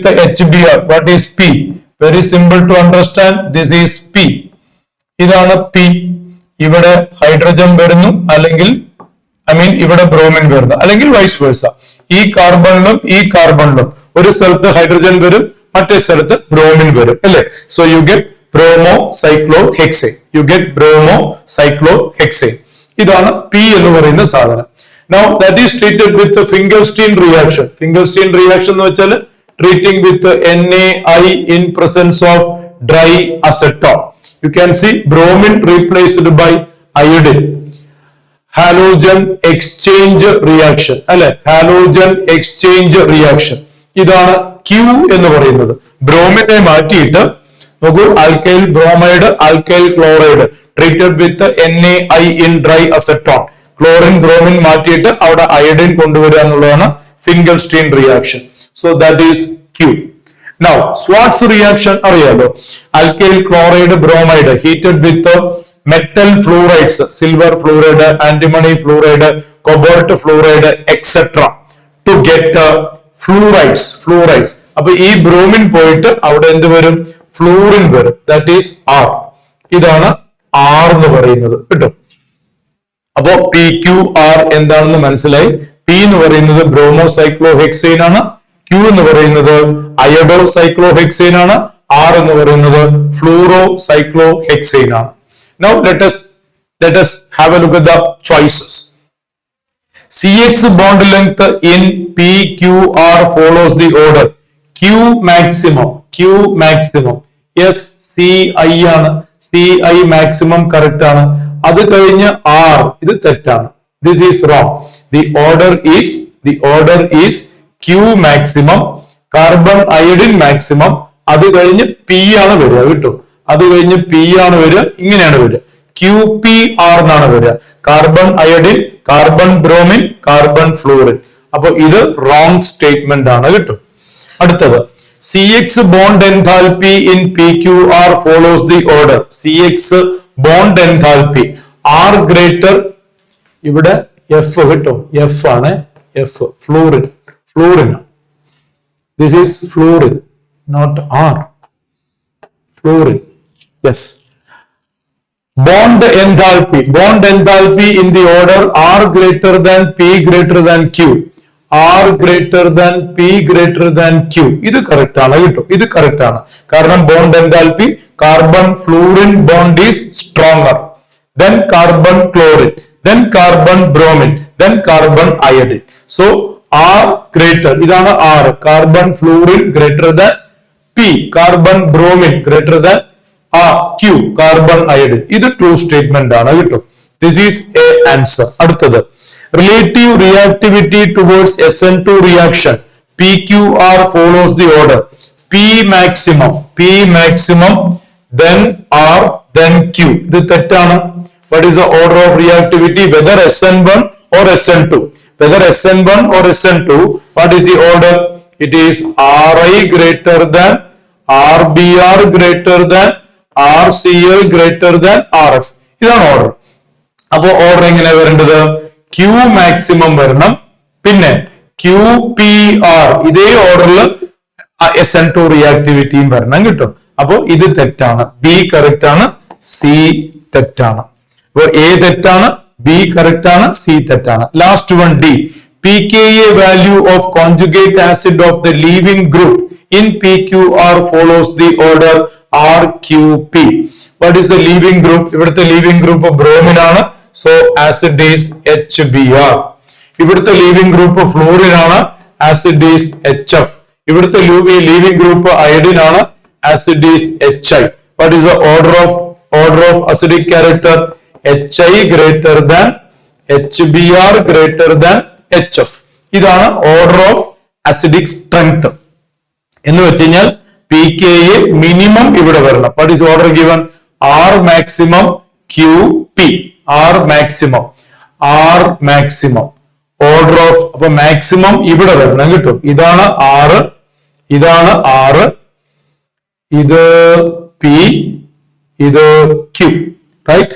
the HBr. What is P? Very simple to understand. This is P. ഇതാണ് P. ഇവിടെ ഹൈഡ്രജൻ വരുന്നു, അല്ലെങ്കിൽ ഇവിടെ ബ്രോമിൻ വരുന്നു, അല്ലെങ്കിൽ വൈസ് വേഴ്സ. ഈ കാർബണിലും ഒരു സ്ഥലത്ത് ഹൈഡ്രജൻ വരും, മറ്റേ സ്ഥലത്ത് ബ്രോമിൻ വരും, അല്ലേ? So you get bromocyclohexane. ഇതാണ് P എന്ന് പറയുന്ന സാധനം. Now that is treated with the Finkelstein reaction. Finkelstein reaction എന്ന് വെച്ചാൽ treating with NaI in presence of dry acetone. You can see bromine replaced by iodine. Halogen exchange reaction, അല്ലെ? Halogen exchange reaction. ഇതാണ് Q എന്ന് പറയുന്നത്. ബ്രോമിനെ മാറ്റിയിട്ട് നോക്കൂ, alkyl bromide, alkyl chloride treated with NaI in dry acetone. Chlorine bromine മാറ്റിയിട്ട് അവിടെ അയഡിൻ കൊണ്ടുവരിക എന്നുള്ളതാണ് Finkelstein reaction. So that is Q. Now Swarts reaction അറിയാലോ. Alkyl chloride bromide heated with metal fluorides, silver fluoride, antimony fluoride, cobalt fluoride etcetera to get fluorides. അപ്പൊ ഈ ബ്രോമിൻ പോയിട്ട് അവിടെ എന്ത് വരും? ഫ്ലൂറിൻ വരും. That is R. ഇതാണ് R എന്ന് പറയുന്നത്, കേട്ടോ. അപ്പോ PQR എന്താണെന്ന് മനസ്സിലായി. P എന്ന് പറയുന്നത് ബ്രോമോസൈക്ലോഹെക്സൈൻ ആണ്, Q എന്ന് പറയുന്നത് അയഡോസൈക്ലോഹെക്സൈൻ ആണ്, R എന്ന് പറയുന്നത് ഫ്ലൂറോസൈക്ലോഹെക്സൈൻ ആണ്. Now let us have a look at the choices. CX bond length in PQR follows the order Q maximum. Yes, CI ആണ്. CI maximum correct ആണ്. അത് കഴിഞ്ഞ് R, ഇത് തെറ്റാണ്. This is wrong. The order is Q maximum, carbon iodine maximum, അത് കഴിഞ്ഞ് P ആണ് വരിക, കേട്ടോ. അത് കഴിഞ്ഞ് P ആണ് വരിക, ഇങ്ങനെയാണ് വരിക. QPR എന്നാണ് വരിക. Carbon iodine, carbon bromine, carbon fluorine. അപ്പൊ ഇത് റോങ് സ്റ്റേറ്റ്മെന്റ് ആണ്, കേട്ടോ. അടുത്തത്, CX bond enthalpy in PQR follows the order. CX bond enthalpy R greater, ഇവിടെ F, കേട്ടോ. F ആണ്, F fluorine. This is fluorine, not R. Fluorine. Yes. Bond enthalpy in the order R greater than P greater than Q. R greater than P greater than Q. ഇത് കറക്റ്റ് ആണ്, കേട്ടോ. ഇത് കറക്റ്റ് ആണ്. കാരണം bond enthalpy, carbon fluorine bond is stronger, then carbon chlorine, then carbon bromine, then carbon iodine. So R greater, ഇതാണ് R. Carbon fluorine greater than P, carbon bromine greater than Q, carbon iodine. ഇത് true statement ആണ്, കേട്ടോ. This is a answer. അടുത്തത്, relative reactivity towards SN2 reaction PQR follows the order P maximum, then R, then Q. ഇത് തെറ്റാണ്. What is the order of reactivity? Whether SN1 or SN2. Whether SN1 or SN2, what is the order? It is Ri greater than, RBr greater than, RCl greater than RF. ഇതാണ് ഓർഡർ. അപ്പോ ഓർഡർ എങ്ങനെ വരേണ്ടത്? Q മാക്സിമം വരണം, പിന്നെ QPR ഇതേ ഓർഡറിൽ SN2 റിയാക്ടിവിറ്റിയും വരണം കിട്ടും. അപ്പോ ഇത് തെറ്റാണ്. ബി കറക്റ്റ് ആണ്, സി തെറ്റാണ്. അപ്പോൾ എ തെറ്റാണ്, ബി കറക്റ്റ് ആണ്, സി തെറ്റാണ്. Last one D. pKa value of conjugate acid of the leaving group in PQR follows the order RQP. What is the leaving group? ഇവിടുത്തെ leaving group bromine ആണ്. So acid is HBr. ഇവിടുത്തെ leaving group fluorine ആണ്. Acid is HF. ഇവിടുത്തെ leaving group iodine ആണ്. Acid is HI. What is the order of acidic character? HI greater than HBr greater than HF. ഇതാണ് ഓർഡർ ഓഫ് അസിഡിക് സ്ട്രെങ്ത്. എന്ന് വെച്ച് കഴിഞ്ഞാൽ pKa മിനിമം ഇവിടെ വരണം. What is order given? R maximum QP. R maximum order of, അപ്പൊ മാക്സിമം ഇവിടെ വരണം കിട്ടും. ഇതാണ് R, ഇതാണ് R, ഇത് P, ഇത് Q, റൈറ്റ്?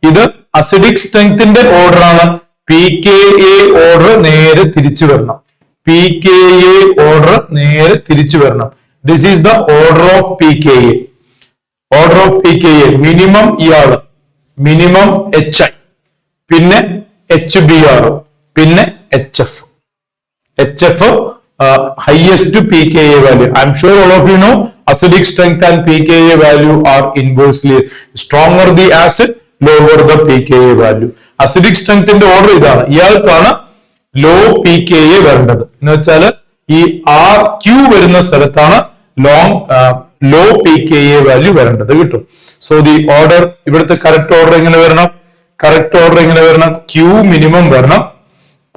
ഇത് അസിഡിക് സ്ട്രെങ്ത്തിന്റെ ഓർഡർ ആണ്. pKa ഓർഡർ നേരെ തിരിച്ചു വരണം. pKa ഓർഡർ നേരെ തിരിച്ചു വരണം. This is the order of pKa. Order of pKa minimum ഇയാള്, മിനിമം HI, പിന്നെ HBr, പിന്നെ HF. HF highest pKa value. I'm sure all of you know acidic strength and pKa value are inversely. Stronger the acid, lower the pKa value. Acidic സ്ട്രെങ്ത്തിന്റെ ഓർഡർ ഇതാണ്. ഇയാൾക്കാണ് ലോ pKa വരേണ്ടത്. എന്ന് വെച്ചാൽ ഈ RQ വരുന്ന സ്ഥലത്താണ് ലോ pKa വാല്യൂ വരേണ്ടത് കിട്ടും. സോ ദി ഓർഡർ, ഇവിടുത്തെ കറക്റ്റ് ഓർഡർ എങ്ങനെ വരണം? കറക്റ്റ് ഓർഡർ എങ്ങനെ വരണം? Q മിനിമം വരണം,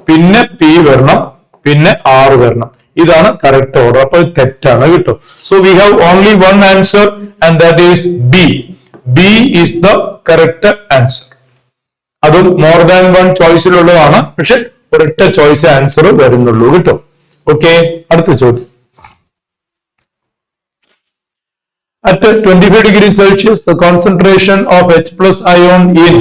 പിന്നെ P വരണം, പിന്നെ R വരണം. ഇതാണ് കറക്റ്റ് ഓർഡർ. അപ്പൊ തെറ്റാണ് കിട്ടും. So we have only one answer and that is B. B is the correct answer. അതും മോർ ദാൻ വൺ ചോയ്സിലുള്ളതാണ്, പക്ഷെ ഒരൊറ്റ ചോയ്സ് ആൻസർ വരുന്നുള്ളൂ കിട്ടും. ഓക്കെ, അടുത്ത ചോദ്യം. At 25 degrees Celsius, the concentration of H plus ion in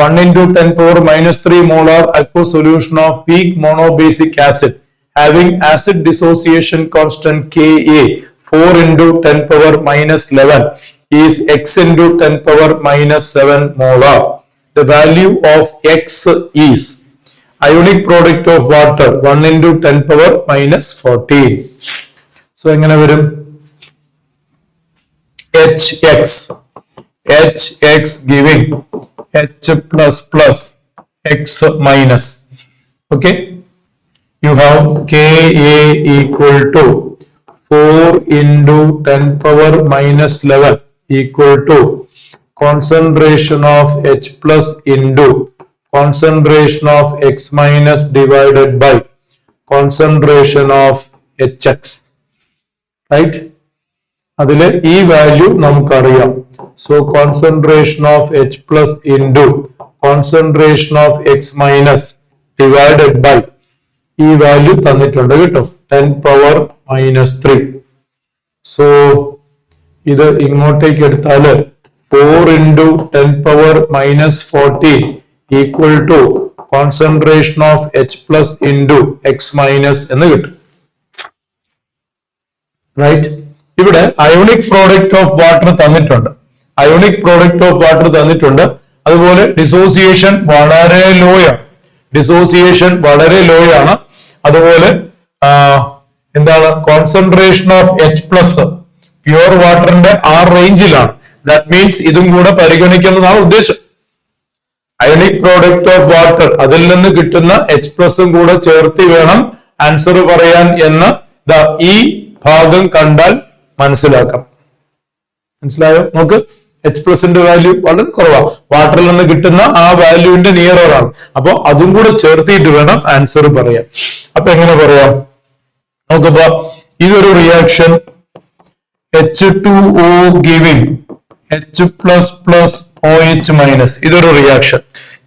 1 into 10 power minus 3 molar aqueous solution of weak monobasic acid having acid dissociation constant Ka 4 into 10 power minus 11 is X into 10 power minus 7 molar. The value of X is ionic product of water 1 into 10 power minus 14. So എങ്ങനെ വരും? HX giving H plus plus X minus. Okay, you have Ka equal to 4 into 10 power minus 11 equal to concentration of H plus into concentration of X minus divided by concentration of HX, right? അതിലെ ഈ വാല്യൂ നമുക്കറിയാം. So concentration of H plus into concentration of X minus divided by ഈ വാല്യൂ തന്നിട്ടുണ്ട് കേട്ടോ, 10 power minus 3. സോ ഇത് ഇങ്ങോട്ടേക്ക് എടുത്താല് 4 into 10 power minus 14 equal to concentration of H plus into X minus എന്ന് കിട്ടും, റൈറ്റ്? ഇവിടെ അയോണിക് പ്രോഡക്റ്റ് ഓഫ് വാട്ടർ തന്നിട്ടുണ്ട്, അയോണിക് പ്രോഡക്റ്റ് ഓഫ് വാട്ടർ തന്നിട്ടുണ്ട്. അതുപോലെ ഡിസോസിയേഷൻ വളരെ ലോ ആണ്. അതുപോലെ എന്താണ്, concentration of H plus pure വാട്ടറിന്റെ ആ റേഞ്ചിലാണ്. ദാറ്റ് മീൻസ് ഇതും കൂടെ പരിഗണിക്കുന്നതാണ് ഉദ്ദേശം. അയോണിക് പ്രോഡക്റ്റ് ഓഫ് വാട്ടർ, അതിൽ നിന്ന് കിട്ടുന്ന H പ്ലസും കൂടെ ചേർത്തി വേണം ആൻസർ പറയാൻ എന്ന് ഈ ഭാഗം കണ്ടാൽ മനസ്സിലാക്കാം. മനസ്സിലായോ? നോക്ക്, H പ്ലസിന്റെ വാല്യൂ വളരെ കുറവാണ്, വാട്ടറിൽ നിന്ന് കിട്ടുന്ന ആ വാല്യൂവിന്റെ നിയറർ ആണ്. അപ്പൊ അതും കൂടെ ചേർത്തിട്ട് വേണം ആൻസർ പറയാൻ. അപ്പൊ എങ്ങനെ പറയാം നോക്കപ്പോ, ഇതൊരു reaction H2O giving H plus plus OH minus, ഇതൊരു reaction.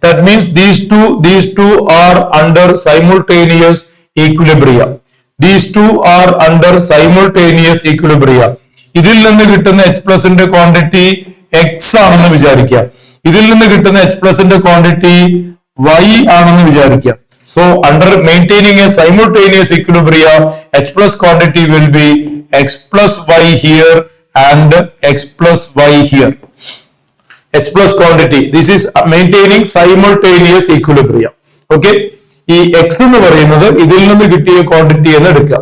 That means these two are under simultaneous equilibrium. These two are under simultaneous equilibrium. ഇതിൽ നിന്ന് കിട്ടുന്ന H പ്ലസിന്റെ ക്വാണ്ടിറ്റി X ആണെന്ന് വിചാരിക്കുക, ഇതിൽ നിന്ന് കിട്ടുന്ന H പ്ലസിന്റെ ക്വാണ്ടിറ്റി Y ആണെന്ന് വിചാരിക്കുക. So under maintaining a simultaneous equilibrium, H plus quantity will be x plus y here and x plus y here. H plus quantity. This is maintaining simultaneous equilibrium. Okay. ഈ x എന്ന് പറയുന്നത് ഇതിൽ നിന്ന് കിട്ടിയ ക്വാണ്ടിറ്റി എന്ന് എടുക്കുക.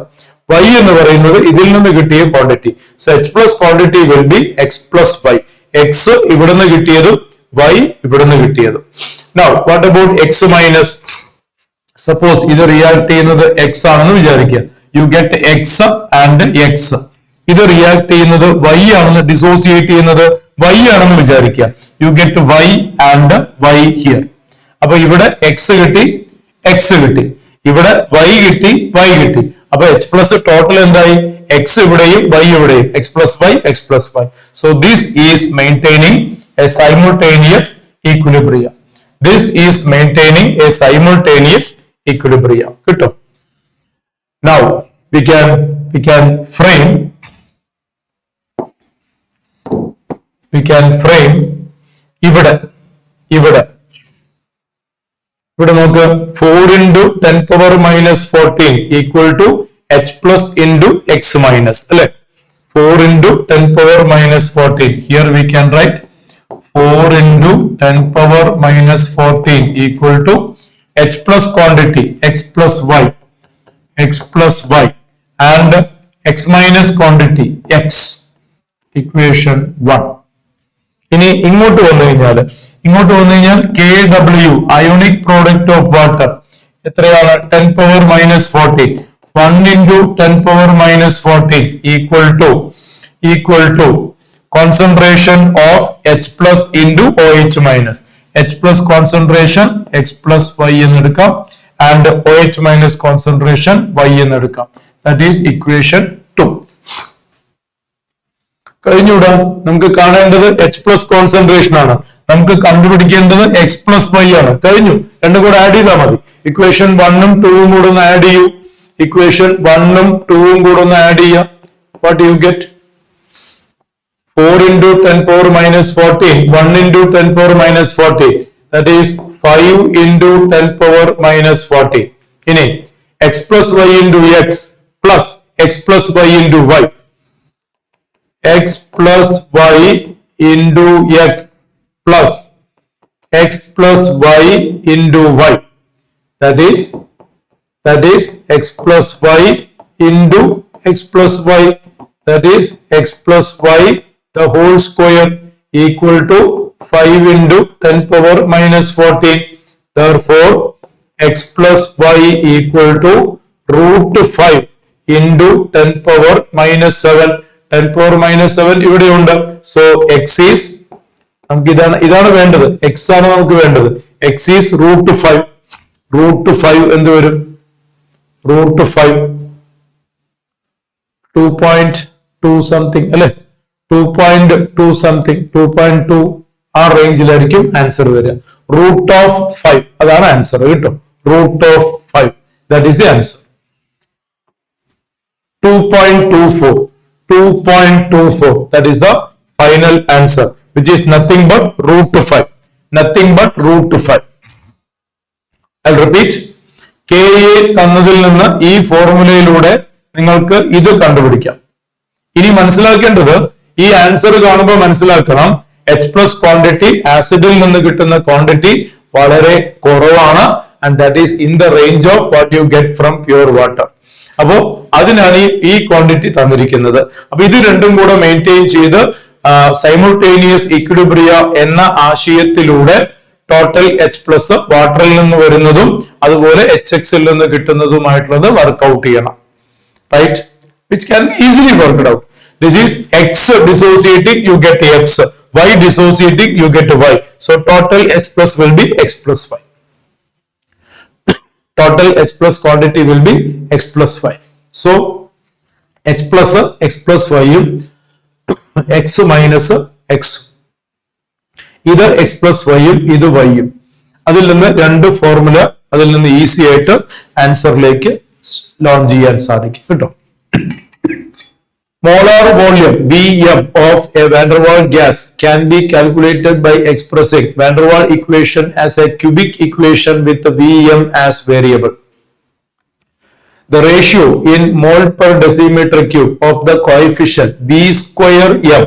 y എന്ന് പറയുന്നത് ഇതിൽ നിന്ന് കിട്ടിയ quantity. So h plus quantity will be x plus y. x ഇവിടുന്ന് കിട്ടിയതും y ഇവിടുന്ന് കിട്ടിയതും. Now what about x minus? Suppose ഇത് റിയാക്ട് ചെയ്യുന്നത് x ആണെന്ന് വിചാരിക്കുക. You get x and x. ഇത് റിയാക്ട് ചെയ്യുന്നത് y ആണെന്ന്, ഡിസോസിയേറ്റ് ചെയ്യുന്നത് y ആണെന്ന് വിചാരിക്കുക. You get y and y here. അപ്പൊ ഇവിടെ x കിട്ടി, x കിട്ടി, ഇവിടെ y കിട്ടി, y കിട്ടി. അപ്പൊ h പ്ലസ് ടോട്ടൽ എന്തായി? x ഇവിടെയും y ഇവിടെയും, x plus y, x plus y. So this is maintaining a simultaneous equilibrium. This is maintaining a simultaneous equilibrium. കിട്ടും. Now we can frame ഇവിടെ നോക്ക് 4 into 10 power minus 14 equal to h plus into x minus, അല്ലെ? 4 into 10 power minus 14. Here we can write 4 into 10 power minus 14 equal to h plus quantity x plus y and x minus quantity x. Equation 1. ഇനി ഇങ്ങോട്ട് വന്നു കഴിഞ്ഞാൽ KW ionic product of water എത്രയാണ്? 10 power minus 14. 1 into 10 power minus 14 equal to concentration of H plus into OH minus. H plus concentration x plus y എന്നെടുക്കാം and OH minus concentration y എന്നെടുക്കാം. That is equation 2. കഴിഞ്ഞൂടാ. നമുക്ക് കാണേണ്ടത് H plus concentration ആണ്. നമുക്ക് കണ്ടുപിടിക്കേണ്ടത് x plus y ആണ്. കഴിഞ്ഞു. രണ്ടും കൂടെ ആഡ് ചെയ്താൽ മതി. ഇക്വേഷൻ 1ഉം 2ഉം കൂടെ ഒന്ന് ആഡ് ചെയ്യൂ. ഇക്വേഷൻ 1ഉം 2ഉം കൂടെ ഒന്ന് ആഡ് ചെയ്യാം. What do you get? 4 into 10 power minus 14. 1 into 10 power minus 14. That is 5 into 10 power minus 14. ഇനി x plus y into x plus x plus y into y. X plus y into x plus x plus y into y. That is x plus y into x plus y. That is x plus y the whole square equal to 5 into 10 power minus 14. Therefore, x plus y equal to root 5 into 10 power minus 7. 10 power minus 7 ഇവിടെ ഉണ്ട്. So x is, നമുക്ക് ഇതാണ് വേണ്ടത്, x ആണ് നമുക്ക് വേണ്ടത്. x is root 5. root 5 എന്ത് വരും? root 5 2.2 something അല്ലെ? 2.2 something, 2.2 ആ റേഞ്ചിലായിരിക്കും ആൻസർ വരിക. root of 5 അതാണ് ആൻസർ കിട്ടും. root of 5 that is the answer. 2.24 that is the final answer, which is nothing but root 5. Nothing but root 5. I'll repeat. Ka തന്നതിൽ നിന്ന് ഈ ഫോർമുലയിലൂടെ നിങ്ങൾക്ക് ഇത് കണ്ടുപിടിക്കാം. ഇനി മനസ്സിലാക്കേണ്ടത്, ഈ ആൻസർ കാണുമ്പോൾ മനസ്സിലാക്കണം, H plus ക്വാണ്ടിറ്റി, ആസിഡിൽ നിന്ന് കിട്ടുന്ന ക്വാണ്ടിറ്റി വളരെ കുറവാണ്. and that is in the range of what you get from pure water. അപ്പോ അതിനാണ് ഈ ക്വാണ്ടിറ്റി തന്നിരിക്കുന്നത്. അപ്പൊ ഇത് രണ്ടും കൂടെ മെയിൻറ്റെയിൻ ചെയ്ത് സൈമുൾട്ടേനിയസ് ഇക്വിലിബ്രിയ എന്ന ആശയത്തിലൂടെ ടോട്ടൽ എച്ച് പ്ലസ് വാട്ടറിൽ നിന്ന് വരുന്നതും അതുപോലെ എച്ച് എക്സിൽ നിന്ന് കിട്ടുന്നതുമായിട്ടുള്ളത് വർക്ക്ഔട്ട് ചെയ്യണം. Right? Which can easily worked out. This is x dissociating, you get x. Y dissociating, you get y. So total H plus will be x plus y. Total H plus quantity will be x plus y. So H plus y യും x minus x. ഇത് x plus y യും ഇത് y യും. അതിൽ നിന്ന് രണ്ട് ഫോർമുല അതിൽ നിന്ന് ഈസി ആയിട്ട് ആൻസറിലേക്ക് ലോഞ്ച് ചെയ്യാൻ സാധിക്കും കേട്ടോ. Molar volume Vm of a van der Waals gas can be calculated by expressing van der Waals equation as a cubic equation with Vm as variable. The ratio in mole per decimeter cube of the coefficient V square m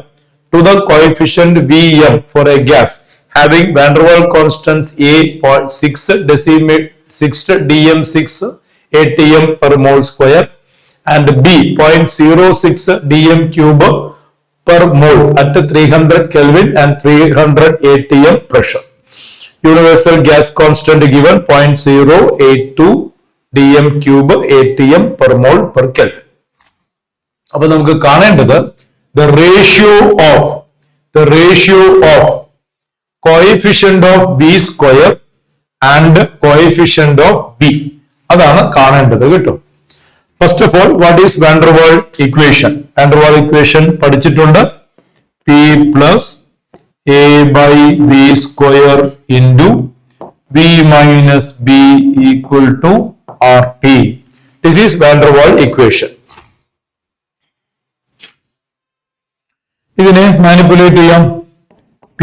to the coefficient Vm for a gas having van der Waals constants A 6 dm6 atm per mole square and B 0.06 dm cube per mole at 300 Kelvin and 300 atm pressure. Universal gas constant given 0.082 dm cube atm per mole per Kelvin. അപ്പോൾ നമുക്ക് കാണേണ്ടത് the ratio of coefficient of V square and coefficient of V. അതാണ് കാണേണ്ടത് കേട്ടോ. First of all, what is van der Waals equation? Van der Waals equation പഠിച്ചിട്ടുണ്ട്. P plus A by V square into V minus B equal to RT. This is van der Waals equation. ഇതിനെ മാനിപ്പുലേറ്റ് ചെയ്യാം. P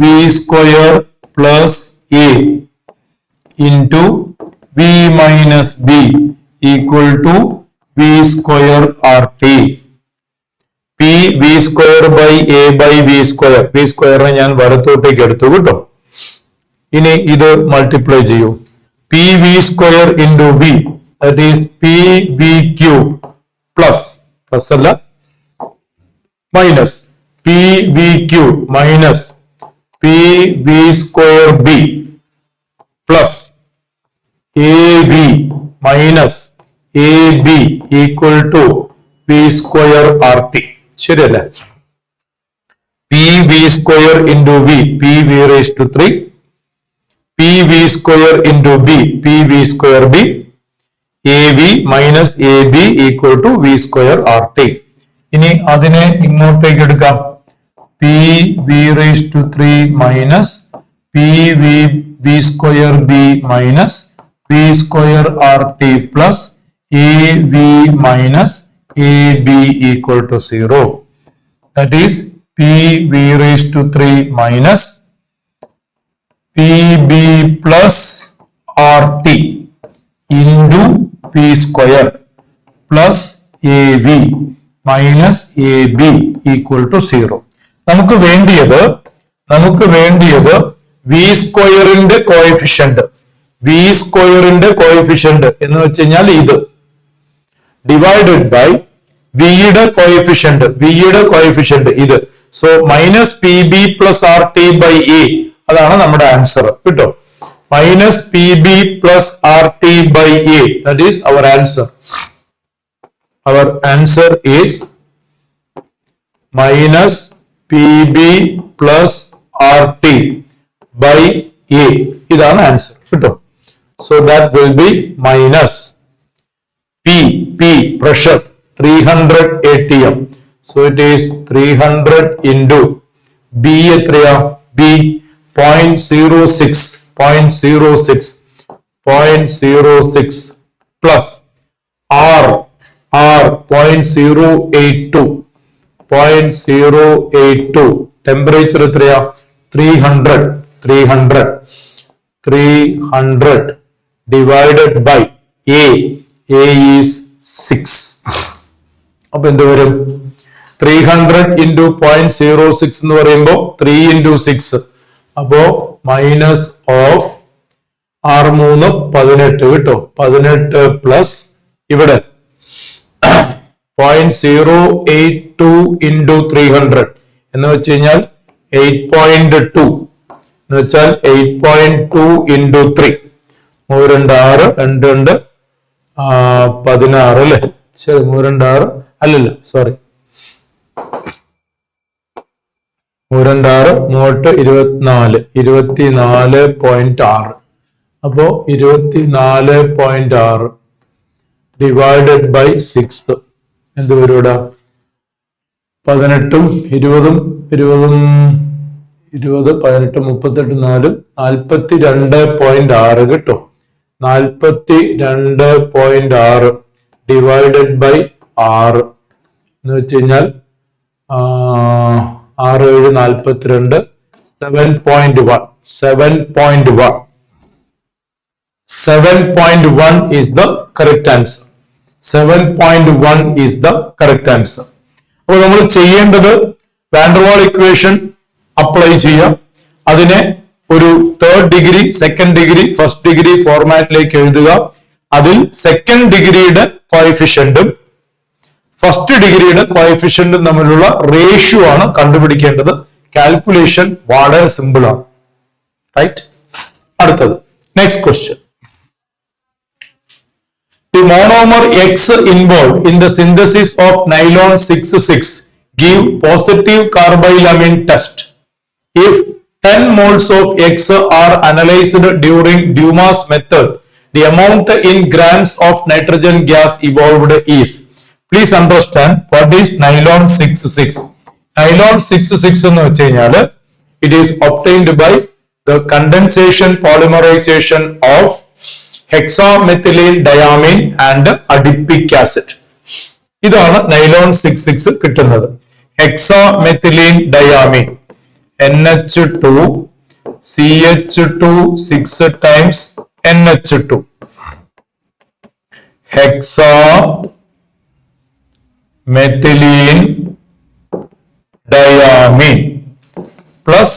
V square plus A into V minus B equal to V square RT. P V square by A by V square. V square ഞാൻ വലത്തോട്ടേക്ക് എടുത്തു കേട്ടോ. ഇനി ഇത് മൾട്ടിപ്ലൈ ചെയ്യൂ. P V square into V, that is P V cube plus അല്ല minus P V cube minus P V square B plus AB minus AB equal to V square RT. ശരിയല്ലേ? P V square into V, P V raised to 3. P V square into B, P V square B. AB minus AB equal to V square RT. ഇനി അതിനെ ഇങ്ങോട്ടേക്ക് എടുക്കാം. P V raised to 3 minus P V square B minus V square RT plus AB minus AB equal to 0. That is P V raised to 3 minus PB plus RT into P square plus AB minus AB equal to 0. നമുക്ക് വേണ്ടിയത് V സ്ക്വയറിന്റെ കോഎഫിഷ്യന്റ് എന്ന് വെച്ച് കഴിഞ്ഞാൽ ഇത് ഡിവൈഡഡ് ബൈ വിയുടെ കോഎഫിഷ്യന്റ് ഇത്. So minus P B plus R T by A, അതാണ് നമ്മുടെ ആൻസർ കേട്ടോ. Minus P B plus R T by A, that is our answer. Our answer is minus P B plus R T by A. ഇതാണ് ആൻസർ കേട്ടോ. So that will be minus P pressure 300 atm. So it is 300 into B എത്രയാ? B 0.06 plus R 0.082 ടെമ്പറേച്ചർ എത്രയാ? 300 divided by A is 6. അപ്പൊ എന്ത് വരും? 300 into 0.06 എന്ന് പറയുമ്പോൾ 3 into 6. അപ്പോ മൈനസ് ഓഫ് 6 3 18 കേട്ടോ. 18 പ്ലസ് ഇവിടെ 0.082 into 300 എന്ന് വെച്ച് കഴിഞ്ഞാൽ 8.2 എന്ന് വെച്ചാൽ 8.2 into 3. 3 2 6 16 അല്ലേ? ശരി, 3 2 6 അല്ലല്ല, സോറി, 3 2 6 24 അപ്പോ 24.6 ഡിവൈഡഡ് ബൈ 6 എന്ത് വരും ഇവിടെ? 18 20 18 38 4 42.6 കിട്ടും. 42.6 ഡിവൈഡഡ് ബൈ 6 എന്ന് വെച്ച് കഴിഞ്ഞാൽ 6 7 42 7.1 7.1 7.1 is the correct answer. 7.1 is the correct answer. അപ്പോൾ നമ്മൾ ചെയ്യേണ്ടത് വാൻഡർവാൾ ഇക്വേഷൻ അപ്ലൈ ചെയ്യാം. അതിനെ ഒരു third degree, second degree, first degree ഫോർമാറ്റിലേക്ക് എഴുതുക. അതിൽ സെക്കൻഡ് ഡിഗ്രിയുടെ കോഎഫിഷ്യന്റും ഫസ്റ്റ് ഡിഗ്രിയുടെ കോഎഫിഷ്യന്റും തമ്മിലുള്ള റേഷ്യോ ആണ് കണ്ടുപിടിക്കേണ്ടത്. കാൽക്കുലേഷൻ വളരെ സിമ്പിൾ ആണ്. റൈറ്റ്. അടുത്തത് next question. The monomer X involved in the synthesis of nylon 6,6 give positive carbylamine test. If 10 moles of X are analyzed during Dumas method, the amount in grams of nitrogen gas evolved is. Please understand what is nylon 6,6. Nylon 6,6 എന്ന് വെച്ച് കഴിഞ്ഞാല് it is obtained by the condensation polymerization of hexamethylene diamine and adipic acid. ഇതാണ് നൈലോൺ 6,6 കിട്ടുന്നത്. hexamethylene diamine NH2 CH2 6 times NH2 hexamethylene diamine plus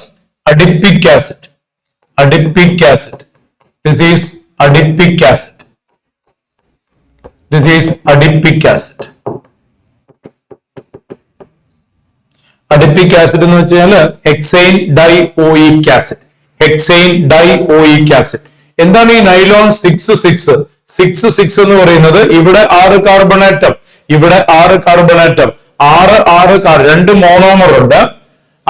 adipic acid. Adipic acid. This is adipic acid. This is adipic acid. Adipic acid എന്ന് വെച്ചാൽ hexanedioic acid. Hexanedioic acid. എന്താണ് ഈ നൈലോൺ 6,6? 6,6 എന്ന് പറയുന്നത് ഇവിടെ 6 കാർബൺ ആറ്റം, ഇവിടെ 6 കാർബൺ ആറ്റം, 6 രണ്ട് മോണോമർ ഉണ്ട്.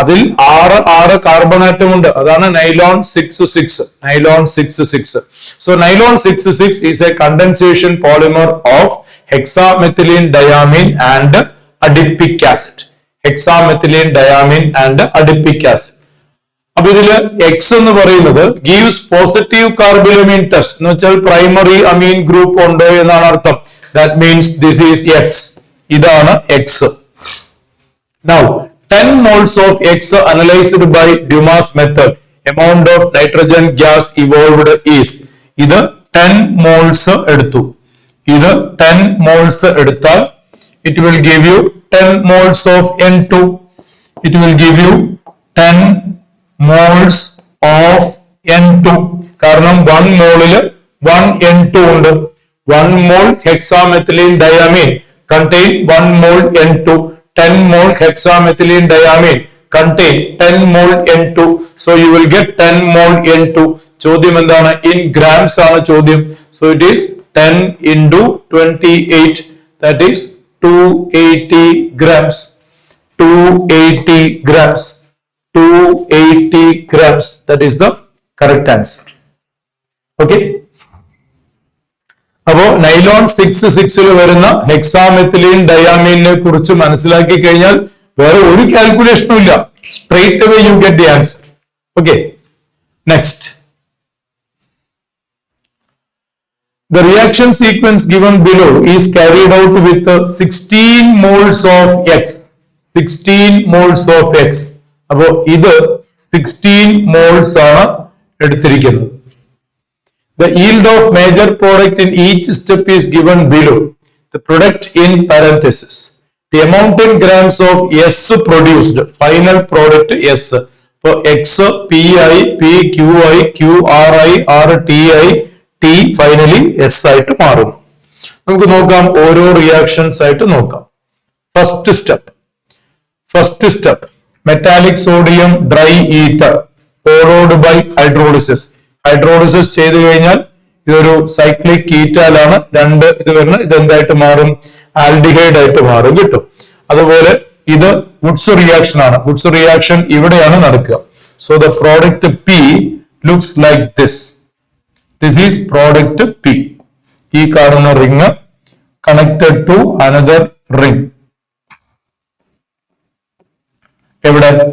അതിൽ 6 കാർബൺ ആറ്റം ഉണ്ട്. അതാണ് nylon 6,6. Nylon 6,6. So nylon 6,6 is a condensation polymer of hexamethylene diamine and adipic acid. Hexamethylene diamine and adipic acid. അപ്പൊ ഇതില് X എന്ന് പറയുന്നത് gives positive carbylamine test എന്ന് വെച്ചാൽ പ്രൈമറി അമീൻ ഗ്രൂപ്പ് ഉണ്ടോ എന്നാണ് അർത്ഥം. That means this is X. ഇതാണ് X. Now 10 moles of X analyzed by Dumas method, amount of nitrogen gas evolved is. ഇത് 10 moles എടുത്തു. ഇത് 10 moles എടുത്താൽ it will give you 10 moles of N2. It will give you 10 moles of N2. കാരണം 1 മോളില് 1 N2 ഉണ്ട്. 1 mole hexamethylene diamine contain 1 mole N2. 10 mole hexamethylene diamine contain 10 mole N2. So you will get 10 mole N2. ചോദ്യം എന്താണ്? In grams ആണ് ചോദ്യം. So it is 10 into 28. That is 280 grams. 280 grams. 280 grams. That is the correct answer. Okay. അപ്പോ നൈലോൺ 6,6 വരുന്ന ഹെക്സാമെത്തിലീൻ ഡയാമീനെ കുറിച്ച് മനസ്സിലാക്കി കഴിഞ്ഞാൽ വേറെ ഒരു കാൽക്കുലേഷനും ഇല്ല. Straight away you get the answer. Okay. Next. The reaction sequence given below is carried out with 16 moles of X. 16 moles of X. അപ്പോ ഇത് 16 moles ആണ് എടുത്തിരിക്കുന്നത്. The yield of major product in each step is given below. The product in parenthesis. The amount in grams of S produced. Final product S. So X, PI, PQI, QRI, RTI, T finally S ആയിട്ട് മാറും. നമുക്ക് നോക്കാം, ഓരോ റിയാക്ഷൻസ് ആയിട്ട് നോക്കാം. First step metallic sodium dry ether followed by hydrolysis. Hydrolysis ചെയ്തു കഴിഞ്ഞാൽ ഇതൊരു സൈക്ലിക് കീറ്റാലാണ്. 2 ഇത് വരുന്നത്. ഇത് എന്തായിട്ട് മാറും? ആൽഡിഹൈഡ് ആയിട്ട് മാറും. കിട്ടും. അതുപോലെ ഇത് വുഡ്സ് റിയാക്ഷൻ ആണ്. വുഡ്സ് റിയാക്ഷൻ ഇവിടെയാണ് നടക്കുക. So the product P looks like this. This is product P. ഈ കാണുന്ന ring connected to another ring.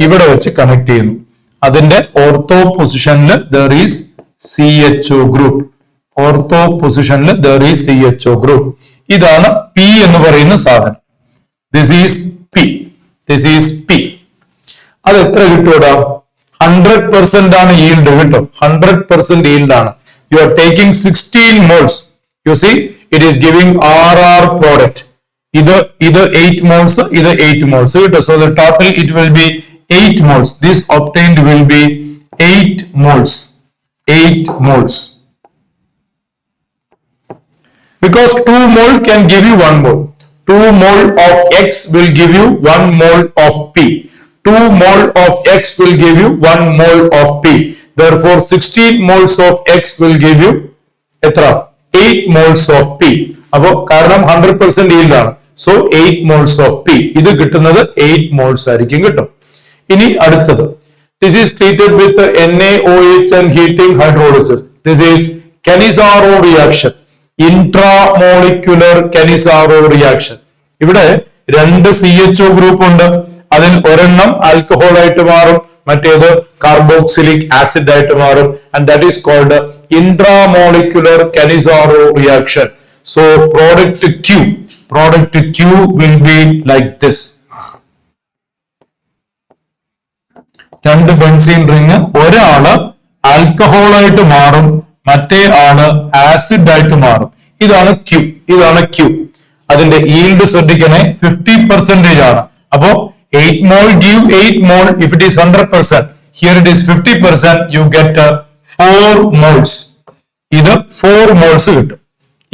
ഇവിടെ വെച്ച് കണക്ട് ചെയ്യുന്നു. അതിന്റെ ഓർത്തോ പൊസിഷനിൽ there is CHO group. Ortho പൊസിഷനിൽ there is CHO ഗ്രൂപ്പ്. ഇതാണ് P എന്ന് പറയുന്ന സാധനം. This is P. This is P. അത് എത്ര കിട്ടൂടാ? 100% ആണ് yield കിട്ടും. 100% yield ആണ്. You are taking 16 moles. You see, it is giving RR product. ഇത് 8 moles, ഇത് 8 moles കിട്ടും. So the total it will be 8 moles. This obtained will be 8 moles. 8 moles. Because 2 mole can give you 1 mole. 2 mole of X will give you 1 mole of P. 2 mole of X will give you 1 mole of P. Therefore, 16 moles of X will give you 8 moles of P. അപ്പോൾ കാരണം 100% yield ആണ്. So 8 moles of P. ഇത് കിട്ടുന്നത് 8 moles ആയിരിക്കും കിട്ടും. ഇനി അടുത്തത്. This is treated with NaOH and heating hydrolysis. This is Cannizzaro reaction. Intramolecular Cannizzaro reaction. ഇവിടെ 2 CHO ഗ്രൂപ്പ് ഉണ്ട്. അതിൽ ഒരെണ്ണം ആൽക്കഹോൾ ആയിട്ട് മാറും, മറ്റേത് കാർബോക്സിലിക് ആസിഡ് ആയിട്ട് മാറും. And that is called intramolecular Cannizzaro reaction. So product Q will be like this. 2 benzene ring, ഒരാള് ആൽക്കഹോൾ ആയിട്ട് മാറും, മറ്റേ ആള് ആസിഡ് ആയിട്ട് മാറും. ഇതാണ് Q. അതിന്റെ yield ശ്രദ്ധിക്കണേ, 50% ആണ്. അപ്പോ 8 mole give 8 mole if it is 100%. Here it is 50%. You get 4 moles. ഇത് 4 moles കിട്ടും.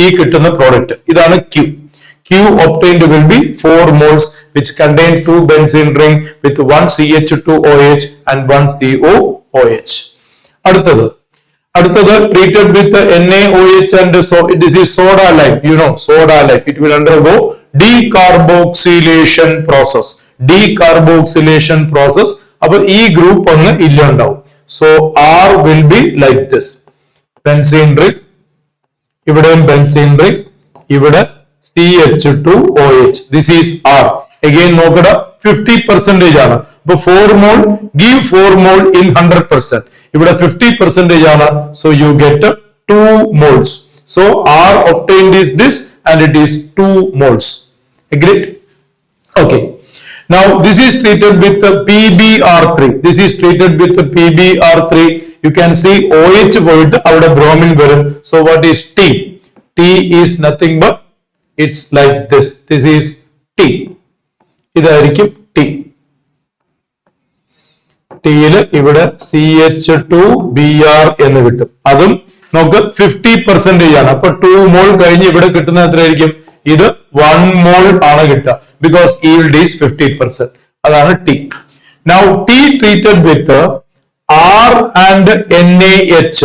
ഈ കിട്ടുന്ന പ്രോഡക്റ്റ് ഇതാണ് Q. Q obtained will be 4 moles which contain 2 benzene ring with 1 CH2OH and 1 COOH. അടുത്തത് treated with NaOH and so this is soda lime. You know soda lime. It will undergo decarboxylation process. അപ്പോൾ ഈ ഗ്രൂപ്പ് ഒന്ന് ഇല്ല ഉണ്ടാവും. So R will be like this. Benzene ring, ഇവിടെയും benzene ring, ഇവിടെ CH2OH. This is R. Again നോക്കട 50% ആണ്. അപ്പൊ 4 mole give 4 mole in 100%. ഇവിടെ 50% ആണ്. So you get 2 moles. So R obtained is this and it is 2 moles. Agreed? Okay. Now this is treated with the PbR3. This is treated with the PbR3. You can see OH പോയിട്ട് അവിടെ bromine വരും. So what is T? T is nothing but it's like this. This is T. ഇതായിരിക്കും T. T-യിൽ ഇവിടെ CH2Br എന്ന് കിട്ടും. അതും നമുക്ക് 50% ആണ്. അപ്പൊ 2 മോൾ കഴിഞ്ഞ് ഇവിടെ കിട്ടുന്ന എത്രയായിരിക്കും? ഇത് 1 മോൾ ആണ് കിട്ടുക. Because yield is 50%. അതാണ് T. Now T treated with R and NaH.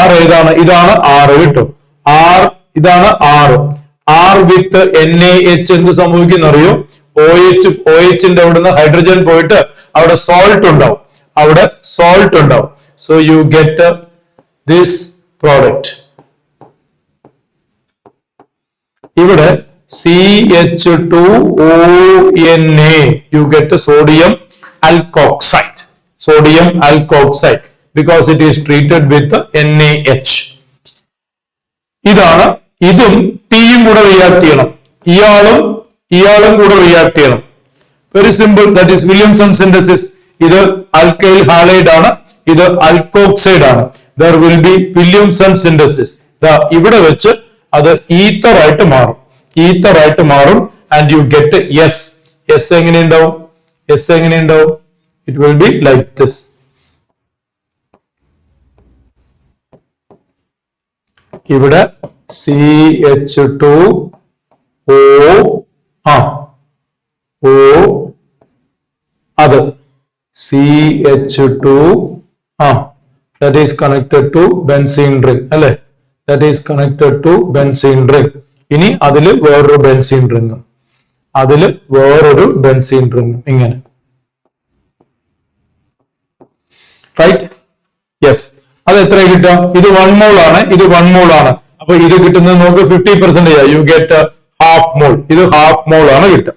R ഏതാണ്? ഇതാണ് R കിട്ടും. R ഇതാണ് R. R with NaH എന്ത് സംഭവിക്കുന്ന അറിയോ? OHന്റെ അവിടുന്ന് ഹൈഡ്രജൻ പോയിട്ട് അവിടെ സോൾട്ട് ഉണ്ടാവും. So you get this product. ഇവിടെ CH2ONA. You get sodium alkoxide. Because it is treated with NaH. ഇതും Tയും കൂടെ റിയാക്ട് ചെയ്യണം. ഇയാളും കൂടെ റിയാക്ട് ചെയ്യണം. Very simple. That is Williamson synthesis. ഇത് ആൽക്കൈൽ ഹാലൈഡ് ആണ്, ഇത് ആൽക്കോക്സൈഡ് ആണ്. There will be Williamson synthesis. ഇവിടെ വെച്ച് അത് ഈത്തർ ആയിട്ട് മാറും. And you get S. എങ്ങനെയുണ്ടാവും? It will be like this. ഇവിടെ CH2O അത് CH2 that is connected to benzene ring അല്ലെ? ഇനി അതില് വേറൊരു ബെൻസീൻ റിംഗും ഇങ്ങനെ. റൈറ്റ്? യെസ്. അത് എത്ര കിട്ടുക? ഇത് 1 മോൾ ആണ്, ഇത് 1 മോൾ ആണ്. അപ്പൊ ഇത് കിട്ടുന്നത് നമുക്ക് 50%. യു ഗെറ്റ് ഹാഫ് മോൾ. ഇത് ഹാഫ് മോൾ ആണ് കിട്ടുക.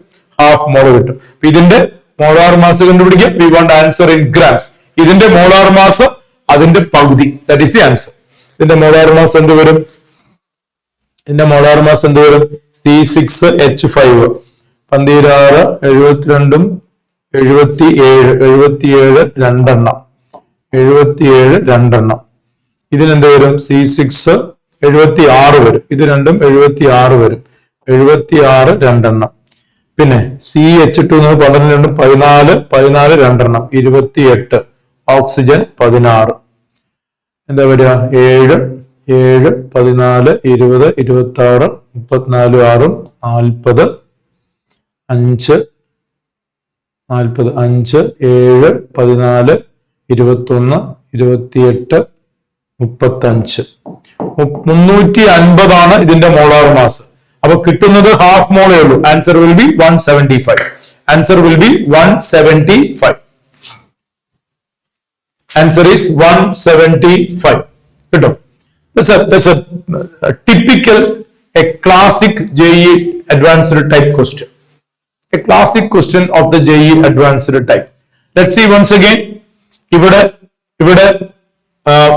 ഇതിന്റെ മോളാർ മാസ് കണ്ടുപിടിക്കുക. We want answer in grams. ഇതിന്റെ മോളാർ മാസ് അതിന്റെ പകുതി. That is the answer. ഇതിന്റെ മോളാർ മാസ് എന്ത് വരും? C6H5 12, 72, 77 രണ്ടെണ്ണം, 77 രണ്ടെണ്ണം. ഇതിനെന്ത് വരും? C6 76 വരും. ഇത് രണ്ടും 76 വരും. 76 രണ്ടെണ്ണം. പിന്നെ CH2 12 14 രണ്ടെണ്ണം, 28. ഓക്സിജൻ 16. എന്താ വരിക? 7, 7, 14, 20, 26, 34, 6, 40, 5, 40, 5, 7, 14, 21, 28, 35. 350 ആണ് ഇതിന്റെ മോളാർ മാസ്. അപ്പൊ കിട്ടുന്നത് ഹാഫ് മോളേ ഉള്ളൂ. Answer will be 175. Answer will be 175. Answer is 175. കിട്ടും. That's a typical, a classic JEE advanced type question. A classic question of the JEE advanced type. Let's see once again. ഇവിടെ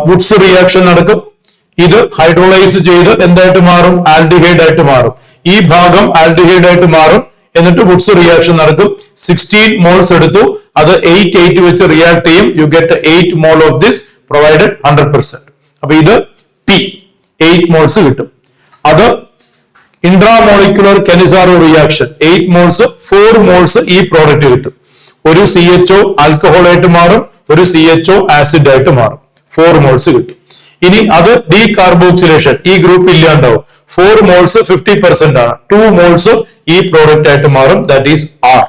വുഡ്സ് റിയാക്ഷൻ നടക്കും. ഇത് ഹൈഡ്രോളൈസ് ചെയ്ത് എന്തായിട്ട് മാറും? ആൽഡിഹൈഡ് ആയിട്ട് മാറും. ഈ ഭാഗം ആൽഡിഹൈഡ് ആയിട്ട് മാറും. എന്നിട്ട് വുഡ്സ് റിയാക്ഷൻ നടക്കും. 16 മോൾസ് എടുത്തു. അത് 8 വെച്ച് റിയാക്ട് ചെയ്യും. You get 8 mole of this provided 100%. അപ്പൊ ഇത് P 8 മോൾസ് കിട്ടും. അത് intramolecular Cannizzaro reaction 8 moles 4 moles ഈ പ്രോഡക്റ്റ് കിട്ടും. ഒരു CHO ആൽക്കഹോൾ ആയിട്ട് മാറും, ഒരു CHO ആസിഡ് ആയിട്ട് മാറും. 4 മോൾസ് കിട്ടും. ഇനി അത് ഡീകാർബോക്സിലേഷൻ ഈ ഗ്രൂപ്പ് ഇല്ലാണ്ടാവും. 4 മോൾസ് 50% ആണ്. 2 മോൾസ് ഈ പ്രോഡക്റ്റ് ആയിട്ട് മാറും. That is R.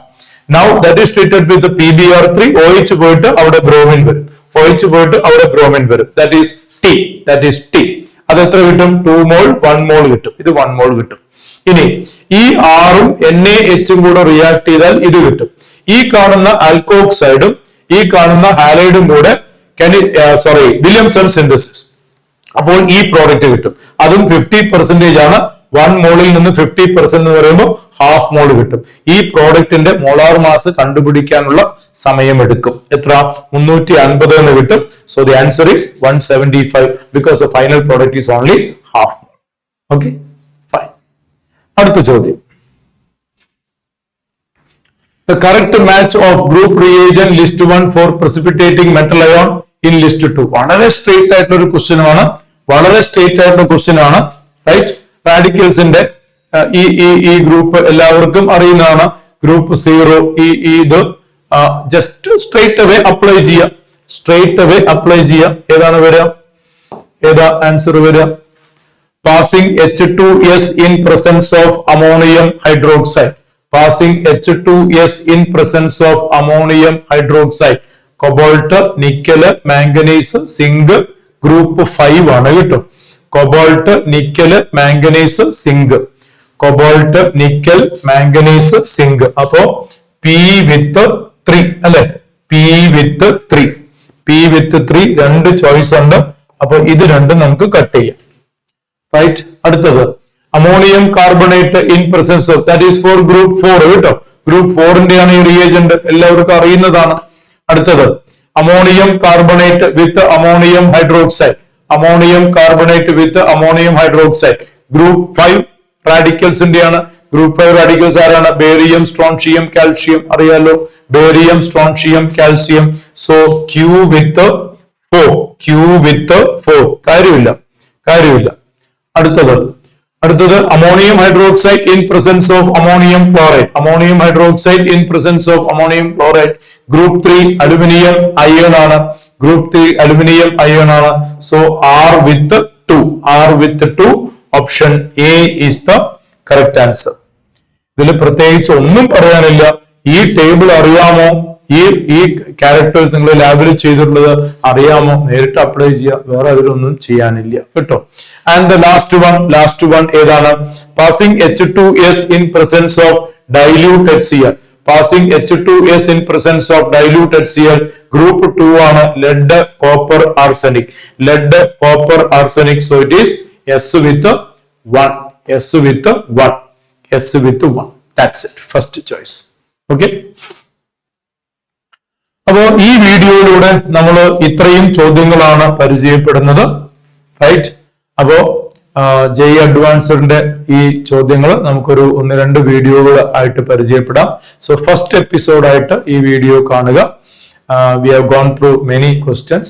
Now that is treated with the PbR3. OH പോയിട്ട് അവിടെ ബ്രോമിൻ വരും. OH പോയിട്ട് അവിടെ ബ്രോമിൻ വരും. That is T. അത് എത്ര കിട്ടും? 2 മോൾ 1 മോൾ കിട്ടും. ഇത് 1 മോൾ കിട്ടും. ഇനി ഈ ആറും NaHും കൂടെ റിയാക്ട് ചെയ്താൽ ഇത് കിട്ടും. ഈ കാണുന്ന ആൽക്കോക്സൈഡും ഈ കാണുന്ന ഹാലൈഡും കൂടെ വില്യംസൺ സിന്തസിസ്. അപ്പോൾ ഈ പ്രോഡക്റ്റ് കിട്ടും. അതും 50% ആണ്. 1 മോളിൽ നിന്ന് 50% എന്ന് പറയുമ്പോൾ ഹാഫ് മോൾ കിട്ടും. ഈ പ്രോഡക്റ്റിന്റെ മോളാർ മാസ് കണ്ടുപിടിക്കാനുള്ള സമയം എടുക്കും. എത്ര? 350 എന്ന് കിട്ടും. So the answer is 175 because the final product is only half mole. Okay, fine. അടുത്ത ചോദ്യം. The correct match of group reagent list 1 for precipitating metal ion in list 2. വളരെ സ്ട്രെയിറ്റ് ആയിട്ടുള്ള ഒരു ക്വസ്റ്റ്യൻ ആണ്. റൈറ്റ്? റാഡിക്കൽസിന്റെ ഈ ഗ്രൂപ്പ് എല്ലാവർക്കും അറിയുന്നതാണ്. ഗ്രൂപ്പ് 0 ഇത് ജസ്റ്റ് സ്ട്രെയിറ്റ് അവേ അപ്ലൈ ചെയ്യുക. ഏതാണ് വരിക? ഏതാ ആൻസർ വരിക? Passing H2S in presence of ammonium hydroxide. Passing H2S in presence of ammonium hydroxide. Cobalt, nickel, manganese, zinc. Group 5 ആണ് കേട്ടോ. Cobalt, nickel, manganese, zinc. Cobalt, nickel, manganese, zinc. അപ്പോ P3 അല്ലെ? P3 രണ്ട് ചോയ്സ് ഉണ്ട്. അപ്പൊ ഇത് രണ്ടും നമുക്ക് കട്ട് ചെയ്യാം. റൈറ്റ്? അടുത്തത് ammonium carbonate in presence of, that is for group 4 കേട്ടോ. ഗ്രൂപ്പ് 4ന്റെ ആണ് ഈ റിയേജന്റ്, എല്ലാവർക്കും അറിയുന്നതാണ്. അടുത്തത് ammonium carbonate with ammonium hydroxide. Group 5 റാഡിക്കൽസിന്റെ ആണ്. ഗ്രൂപ്പ് 5 റാഡിക്കൽസ് ആരാണ്? Barium, strontium, calcium. അറിയാലോ, barium, strontium, calcium. So Q with 4. കാര്യമില്ല. അടുത്തത് ammonium hydroxide in presence of ammonium chloride. Group 3 aluminium iron ആണ്. So R with 2. Option A is the correct answer. ഇതിൽ പ്രത്യേകിച്ച് ഒന്നും പറയാനില്ല. ഈ ടേബിൾ അറിയാമോ? ഈ ക്യാരക്ടർ നിങ്ങൾ ലാബിൽ ചെയ്തിട്ടുള്ളത് അറിയാമോ? നേരിട്ട് അപ്ലൈ ചെയ്യുക, വേറെ അതിലൊന്നും ചെയ്യാനില്ല കേട്ടോ. ആൻഡ് ദ ലാസ്റ്റ് വൺ ഏതാണ്? Passing H2S in presence of dilute HCl. Group 2 ആണ്. Lead, copper, arsenic. So it is S with 1. That's it. First choice. Okay. അപ്പോ ഈ വീഡിയോയിലൂടെ നമ്മൾ ഇത്രയും ചോദ്യങ്ങളാണ് പരിചയപ്പെടുന്നത്. റൈറ്റ്? അപ്പോ ജെഇ അഡ്വാൻസ്ഡിന്റെ ഈ ചോദ്യങ്ങൾ നമുക്കൊരു 1-2 വീഡിയോകൾ ആയിട്ട് പരിചയപ്പെടാം. സോ ഫസ്റ്റ് എപ്പിസോഡായിട്ട് ഈ വീഡിയോ കാണുക. We have gone through many questions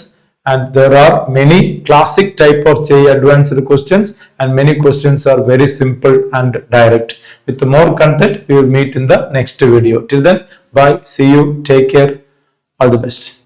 and there are many classic type of JEE advanced questions and many questions are very simple and direct. With more content, we will meet in the next video. Till then, bye, see you, take care, all the best.